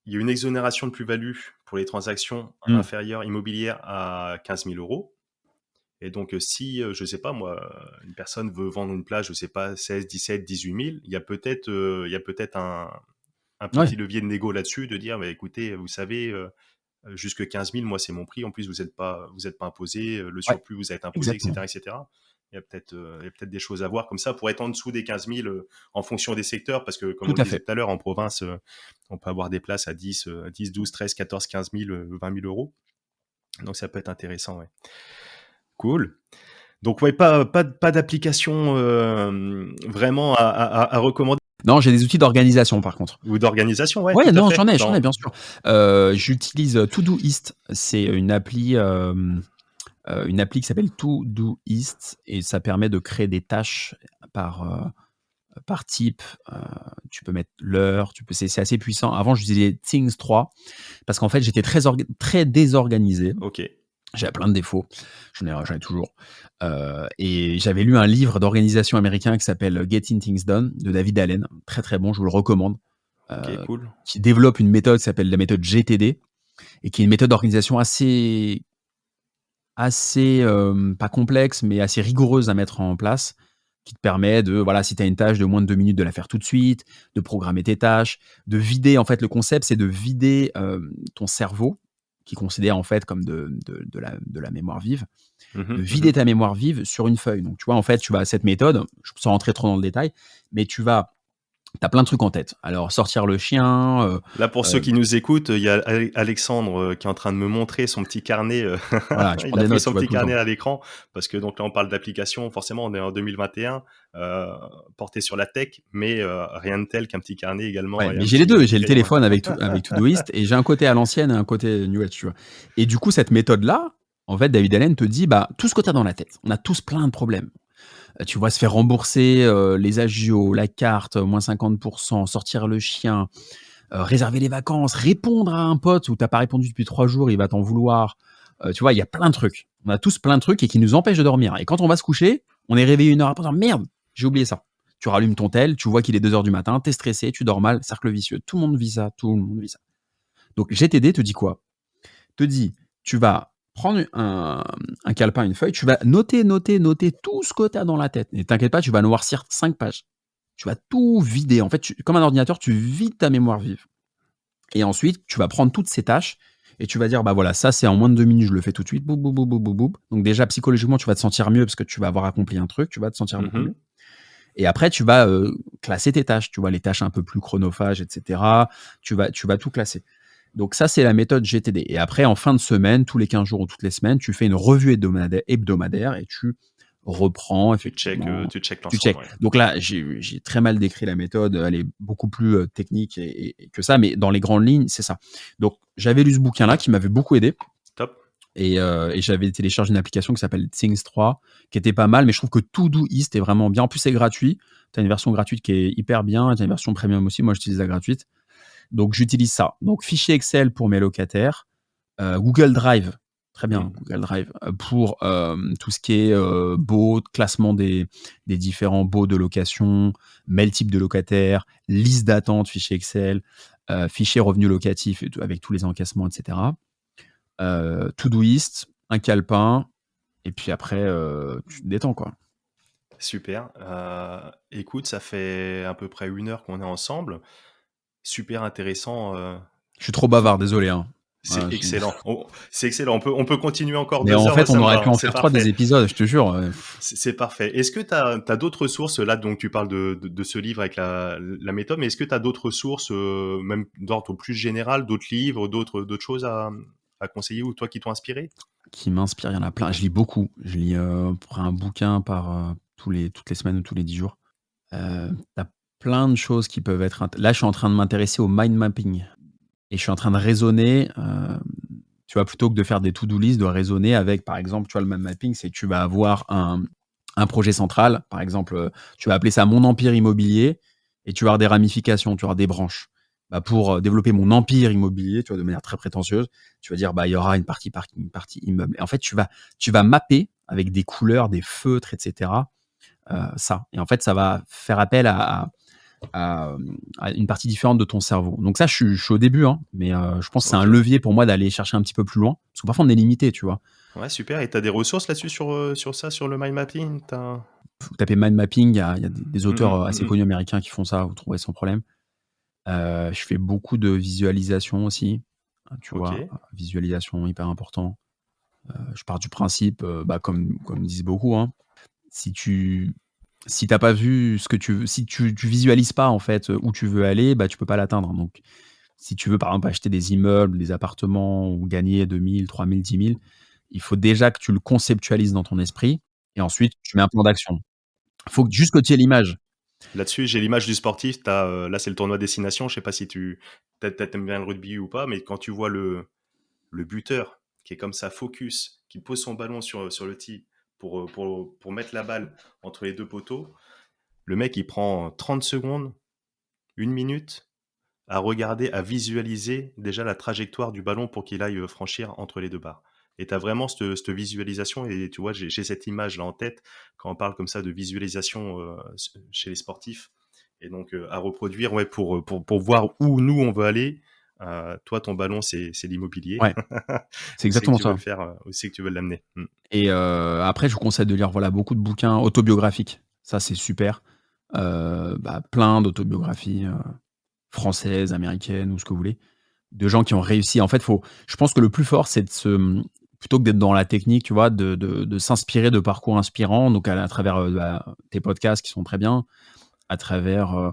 il y a une exonération de plus-value pour les transactions Mmh. inférieures immobilières à 15 000 €. Et donc, si, je sais pas moi, une personne veut vendre une place, je sais pas, 16, 17, 18 000, il y a peut-être un Ouais, petit levier de négo là-dessus, de dire: «Bah, écoutez, vous savez, jusque 15 000, moi, c'est mon prix. En plus, vous êtes pas imposé, le ouais, surplus vous êtes imposé», et exactement. cetera, et cetera. Il y a peut-être des choses à voir comme ça pour être en dessous des 15 000, en fonction des secteurs, parce que comme Tout on le à disait fait. tout à l'heure, en province, on peut avoir des places à 10, 12, 13, 14, 15 000, 20 000 €. Donc ça peut être intéressant, ouais. Cool. Donc ouais, pas d'application, vraiment à recommander, Non, j'ai des outils d'organisation par contre. ou d'organisation, ouais, tout Ouais, à non, fait. j'en ai bien sûr. J'utilise, Todoist. C'est une appli qui s'appelle Todoist, et ça permet de créer des tâches par, par type. Tu peux mettre l'heure, c'est assez puissant. Avant, j'utilisais Things 3 parce qu'en fait, j'étais très désorganisé. OK. J'avais plein de défauts, j'en ai toujours, et j'avais lu un livre d'organisation américain qui s'appelle Getting Things Done de David Allen, très, très bon, je vous le recommande, OK, heu, cool. qui développe une méthode qui s'appelle la méthode GTD, et qui est une méthode d'organisation assez, pas complexe, mais assez rigoureuse à mettre en place, qui te permet de, voilà, si tu as une tâche de moins de 2 minutes, de la faire tout de suite, de programmer tes tâches, de vider, en fait, le concept, c'est de vider ton cerveau, qui est considéré en fait comme de la mémoire vive, de Mhm, vider mhm. ta mémoire vive sur une feuille. Donc, tu vois, en fait, tu vas cette méthode, sans rentrer trop dans le détail, mais tu as plein de trucs en tête. Alors, sortir le chien, Là, pour ceux euh, qui nous écoutent, il y a Alexandre qui est en train de me montrer son petit carnet. voilà, je prends Il a des pris notes, son tu vois, petit tout le temps. carnet à l'écran parce que donc là, on parle d'application. Forcément, on est en 2021, porté sur la tech, mais rien de tel qu'un petit carnet également Ouais, et mais j'ai les deux. un petit J'ai le crayon. téléphone avec Todoist et j'ai un côté à l'ancienne et un côté New Age, tu vois. Et du coup, cette méthode-là, en fait, David Allen te dit, bah, tout ce que tu as dans la tête. On a tous plein de problèmes. Tu vois, se faire rembourser les agios, la carte, moins 50%, sortir le chien, réserver les vacances, répondre à un pote où tu n'as pas répondu depuis 3 jours, il va t'en vouloir. Tu vois, il y a plein de trucs. On a tous plein de trucs et qui nous empêchent de dormir. Et quand on va se coucher, on est réveillé 1 heure après, en disant, merde, j'ai oublié ça. Tu rallumes ton tel, tu vois qu'il est 2 heures du matin, tu es stressé, tu dors mal, cercle vicieux. Tout le monde vit ça, tout le monde vit ça. Donc GTD te dit quoi? Te dit, tu vas prendre un calepin, une feuille, tu vas noter tout ce que tu as dans la tête. Et t'inquiète pas, tu vas noircir 5 pages. Tu vas tout vider. En fait, comme un ordinateur, tu vides ta mémoire vive. Et ensuite, tu vas prendre toutes ces tâches et tu vas dire, bah voilà, ça c'est en moins de 2 minutes, je le fais tout de suite. Boum, boum, boum, boum, boum, boum. Donc déjà, psychologiquement, tu vas te sentir mieux parce que tu vas avoir accompli un truc, tu vas te sentir beaucoup mieux. Mhm. Et après, tu vas classer tes tâches, tu vois, les tâches un peu plus chronophages, etc. Tu vas tout classer. Donc ça, c'est la méthode GTD. Et après, en fin de semaine, tous les 15 jours ou toutes les semaines, tu fais une revue hebdomadaire et tu reprends effectivement. Tu check Tu l'ensemble, check. ouais. Donc là, j'ai très mal décrit la méthode. Elle est beaucoup plus technique et que ça, mais dans les grandes lignes, c'est ça. Donc j'avais lu ce bouquin-là qui m'avait beaucoup aidé. Top. Et j'avais téléchargé une application qui s'appelle Things 3, qui était pas mal, mais je trouve que Todoist est vraiment bien. En plus, c'est gratuit. Tu as une version gratuite qui est hyper bien, tu as une version premium aussi. Moi, j'utilise la gratuite. Donc, j'utilise ça. Donc, fichier Excel pour mes locataires, Google Drive, très bien, Mhm. Google Drive, pour tout ce qui est baux, classement des différents baux de location, mail type de locataire, liste d'attente, fichier Excel, fichier revenu locatif avec tous les encaissements, etc. Todoist, un calepin, et puis après, tu te détends, quoi. Super. Écoute, ça fait à peu près 1 heure qu'on est ensemble. Super intéressant. Je suis trop Tout, bavard, désolé, hein. C'est excellent. C'est excellent. On peut continuer encore Mais 2 en heures. Moi, fait, ça on me aurait pu va. en C'est faire 3 des parfait. épisodes, je te jure. C'est parfait. Est-ce que tu as d'autres sources là, donc tu parles de ce livre avec la méthode, mais est-ce que tu as d'autres sources, même d'ordre plus général, d'autres livres, d'autres choses à conseiller ou toi qui t'ont inspiré? Qui m'inspire, il y en a plein. Je lis beaucoup. Je lis un bouquin par toutes les semaines ou tous les 10 jours. Tu plein de choses qui peuvent être. Là, je suis en train de m'intéresser au mind mapping. Et je suis en train de raisonner, tu vois, plutôt que de faire des to-do list, de raisonner avec, par exemple, tu vois, le mind mapping, c'est que tu vas avoir un projet central. Par exemple, tu vas appeler ça mon empire immobilier et tu vas avoir des ramifications, tu vas avoir des branches. Bah, pour développer mon empire immobilier, tu vois, de manière très prétentieuse, tu vas dire, bah, il y aura une partie parking, une partie immeuble. Et en fait, tu vas mapper avec des couleurs, des feutres, etc. Ça. Et en fait, ça va faire appel à, à une partie différente de ton cerveau. Donc ça, je suis au début, hein, mais je pense que c'est un Ok. levier pour moi d'aller chercher un petit peu plus loin. Parce que parfois, on est limité, tu vois. Ouais, super. Et tu as des ressources là-dessus sur ça, sur le mind mapping? Vous tapez mind mapping, il y a des auteurs Mhm, assez mhm. connus américains qui font ça, vous trouverez sans problème. Je fais beaucoup de visualisation aussi, tu Ok. vois, visualisation hyper important. Je pars du principe, bah, comme disent beaucoup, hein, si tu si t'as pas vu ce que tu veux, si tu visualises pas en fait où tu veux aller, bah, tu peux pas l'atteindre. Donc si tu veux par exemple acheter des immeubles, des appartements ou gagner 2 000, 3 000, 10 000, il faut déjà que tu le conceptualises dans ton esprit et ensuite tu mets un plan d'action. Il faut juste que tu aies l'image. Là-dessus, j'ai l'image du sportif. Là, c'est le tournoi destination. Je sais pas si t'aimes bien le rugby ou pas, mais quand tu vois le buteur qui est comme ça, focus, qui pose son ballon sur le tee pour mettre la balle entre les deux poteaux, le mec, il prend 30 secondes, 1 minute, à regarder, à visualiser déjà la trajectoire du ballon pour qu'il aille franchir entre les deux barres. Et tu as vraiment cette visualisation, et tu vois, j'ai cette image-là en tête quand on parle comme ça de visualisation chez les sportifs. Et donc, à reproduire, ouais, pour voir où nous, on veut aller. Toi, ton ballon, c'est l'immobilier. Ouais, c'est Où c'est que exactement tu veux ça. le faire, où c'est que tu veux l'amener. Et après, je vous conseille de lire voilà, beaucoup de bouquins autobiographiques. Ça, c'est super. Plein d'autobiographies françaises, américaines ou ce que vous voulez, de gens qui ont réussi. En fait, je pense que le plus fort, c'est plutôt que d'être dans la technique, tu vois, de s'inspirer de parcours inspirants, donc à travers tes podcasts qui sont très bien, à travers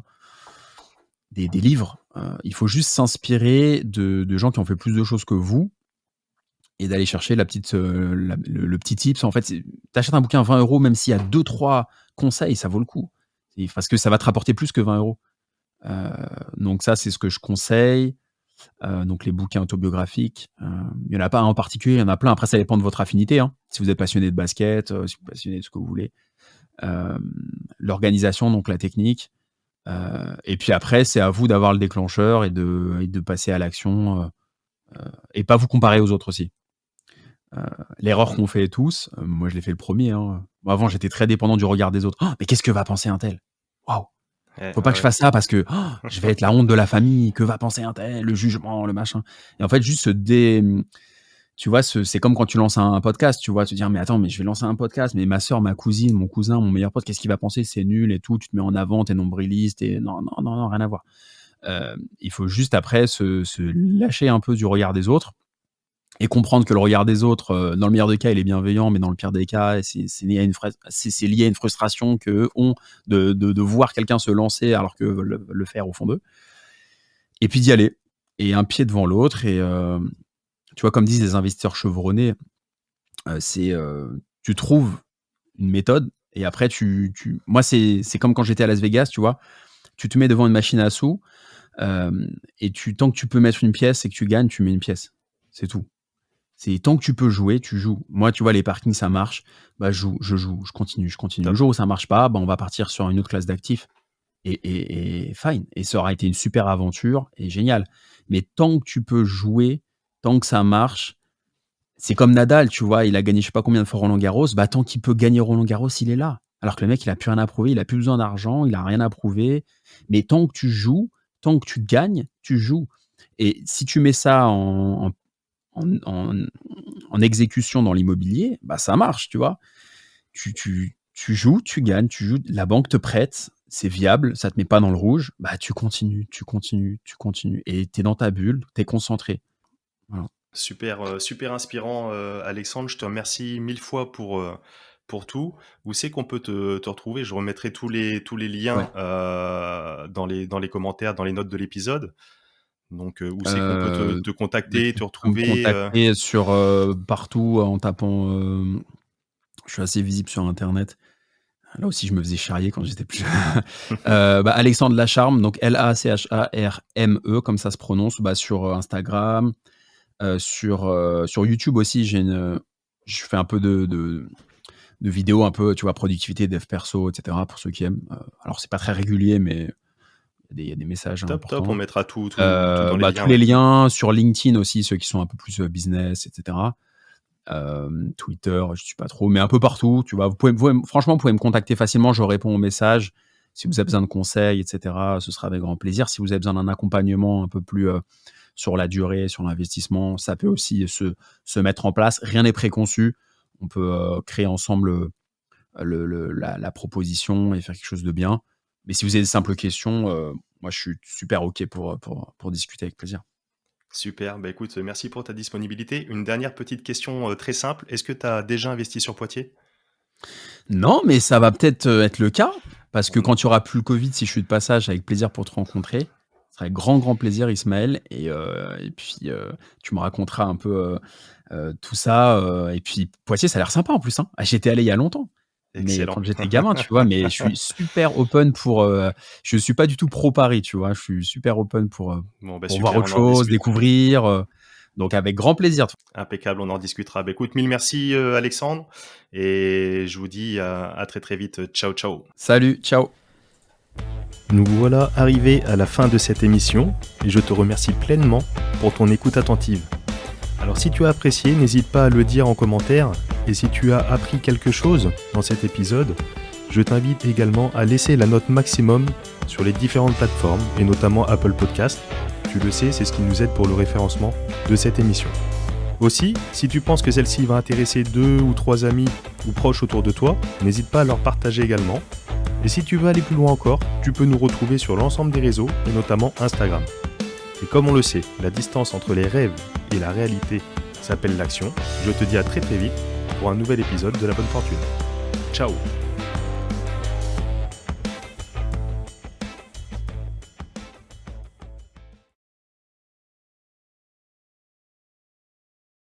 des livres. Il faut juste s'inspirer de gens qui ont fait plus de choses que vous et d'aller chercher le petit tips. En fait, t'achètes un bouquin à 20 €, même s'il y a 2-3 conseils, ça vaut le coup. Parce que ça va te rapporter plus que 20 €. Donc ça, c'est ce que je conseille. Donc les bouquins autobiographiques, il y en a pas un en particulier, il y en a plein. Après, ça dépend de votre affinité, hein. Si vous êtes passionné de basket, si vous êtes passionné de ce que vous voulez. L'organisation, donc la technique. Et puis après, c'est à vous d'avoir le déclencheur et de passer à l'action, et pas vous comparer aux autres aussi. L'erreur qu'on fait tous, moi je l'ai fait le premier, hein. Moi, avant, j'étais très dépendant du regard des autres. «Oh, mais qu'est-ce que va penser un tel? Waouh! Faut pas que je fasse ça parce que je vais être la honte de la famille. Que va penser un tel? Le jugement, le machin». Et en fait, juste tu vois, c'est comme quand tu lances un podcast, tu vois, te dire: «Mais attends, mais je vais lancer un podcast, mais ma sœur, ma cousine, mon cousin, mon meilleur pote, qu'est-ce qu'il va penser? C'est nul et tout». Tu te mets en avant, t'es nombriliste et non, non, non, non, rien à voir. Il faut juste après se lâcher un peu du regard des autres et comprendre que le regard des autres, dans le meilleur des cas, il est bienveillant, mais dans le pire des cas, c'est lié à une frustration qu'eux ont de voir quelqu'un se lancer alors qu'eux veulent le faire au fond d'eux. Et puis d'y aller, et un pied devant l'autre. Et tu vois, comme disent les investisseurs chevronnés, tu trouves une méthode et après moi, c'est comme quand j'étais à Las Vegas, tu vois? Tu te mets devant une machine à sous, et tant que tu peux mettre une pièce et que tu gagnes, tu mets une pièce. C'est tout. C'est tant que tu peux jouer, tu joues. Moi, tu vois, les parkings, ça marche, je joue, je continue. Le jour où ça marche pas, on va partir sur une autre classe d'actifs et fine. Et ça aura été une super aventure et génial. Mais tant que tu peux jouer, tant que ça marche, c'est comme Nadal, tu vois, il a gagné je sais pas combien de fois Roland-Garros, tant qu'il peut gagner Roland-Garros, il est là. Alors que le mec, il a plus rien à prouver, il a plus besoin d'argent, il a rien à prouver. Mais tant que tu joues, tant que tu gagnes, tu joues. Et si tu mets ça en exécution dans l'immobilier, ça marche, tu vois. Tu joues, tu gagnes, tu joues, la banque te prête, c'est viable, ça te met pas dans le rouge, tu continues et tu es dans ta bulle, tu es concentré. Voilà. Super, super inspirant, Alexandre. Je te remercie 1000 fois pour tout. Où c'est qu'on peut te retrouver? Je remettrai tous les liens dans les commentaires, dans les notes de l'épisode. Donc, où c'est qu'on peut te contacter, te retrouver? Me contacter sur partout en tapant. Je suis assez visible sur Internet. Là aussi, je me faisais charrier quand j'étais plus jeune. Alexandre Lacharme, donc Lacharme, comme ça se prononce, sur Instagram, sur YouTube aussi. Je fais un peu de vidéos, un peu, tu vois, productivité, dev perso, etc. pour ceux qui aiment. Alors, c'est pas très régulier, mais il y a des messages importants. Top, on mettra tout dans les liens. Tous les liens sur LinkedIn aussi, ceux qui sont un peu plus business, etc. Twitter, je suis pas trop, mais un peu partout, tu vois. Franchement, vous pouvez me contacter facilement, je réponds aux messages. Si vous avez besoin de conseils, etc., ce sera avec grand plaisir. Si vous avez besoin d'un accompagnement un peu plus sur la durée, sur l'investissement, ça peut aussi se mettre en place. Rien n'est préconçu. On peut créer ensemble la proposition et faire quelque chose de bien. Mais si vous avez des simples questions, moi, je suis super OK pour discuter avec plaisir. Super, écoute, merci pour ta disponibilité. Une dernière petite question très simple. Est-ce que tu as déjà investi sur Poitiers? Non, mais ça va peut-être être le cas, parce que quand il y aura plus le Covid, si je suis de passage, avec plaisir pour te rencontrer. Ce sera avec grand plaisir, Ismaël. Et puis, tu me raconteras un peu tout ça. Et puis, Poitiers, ça a l'air sympa en plus, hein. J'étais allé il y a longtemps. Excellent. Mais quand j'étais gamin, tu vois, mais je suis super open pour. Je suis pas du tout pro Paris, tu vois. Je suis super open pour super, voir autre chose, découvrir. Donc avec grand plaisir. Impeccable, on en discutera. Écoute, mille merci Alexandre, et je vous dis à très vite. Ciao, ciao. Salut, ciao. Nous voilà arrivés à la fin de cette émission et je te remercie pleinement pour ton écoute attentive. Alors si tu as apprécié, n'hésite pas à le dire en commentaire, et si tu as appris quelque chose dans cet épisode, je t'invite également à laisser la note maximum sur les différentes plateformes, et notamment Apple Podcast. Tu le sais, c'est ce qui nous aide pour le référencement de cette émission. Aussi, si tu penses que celle-ci va intéresser 2 ou 3 amis ou proches autour de toi, n'hésite pas à leur partager également. Et si tu veux aller plus loin encore, tu peux nous retrouver sur l'ensemble des réseaux et notamment Instagram. Et comme on le sait, la distance entre les rêves et la réalité s'appelle l'action. Je te dis à très vite pour un nouvel épisode de La Bonne Fortune. Ciao!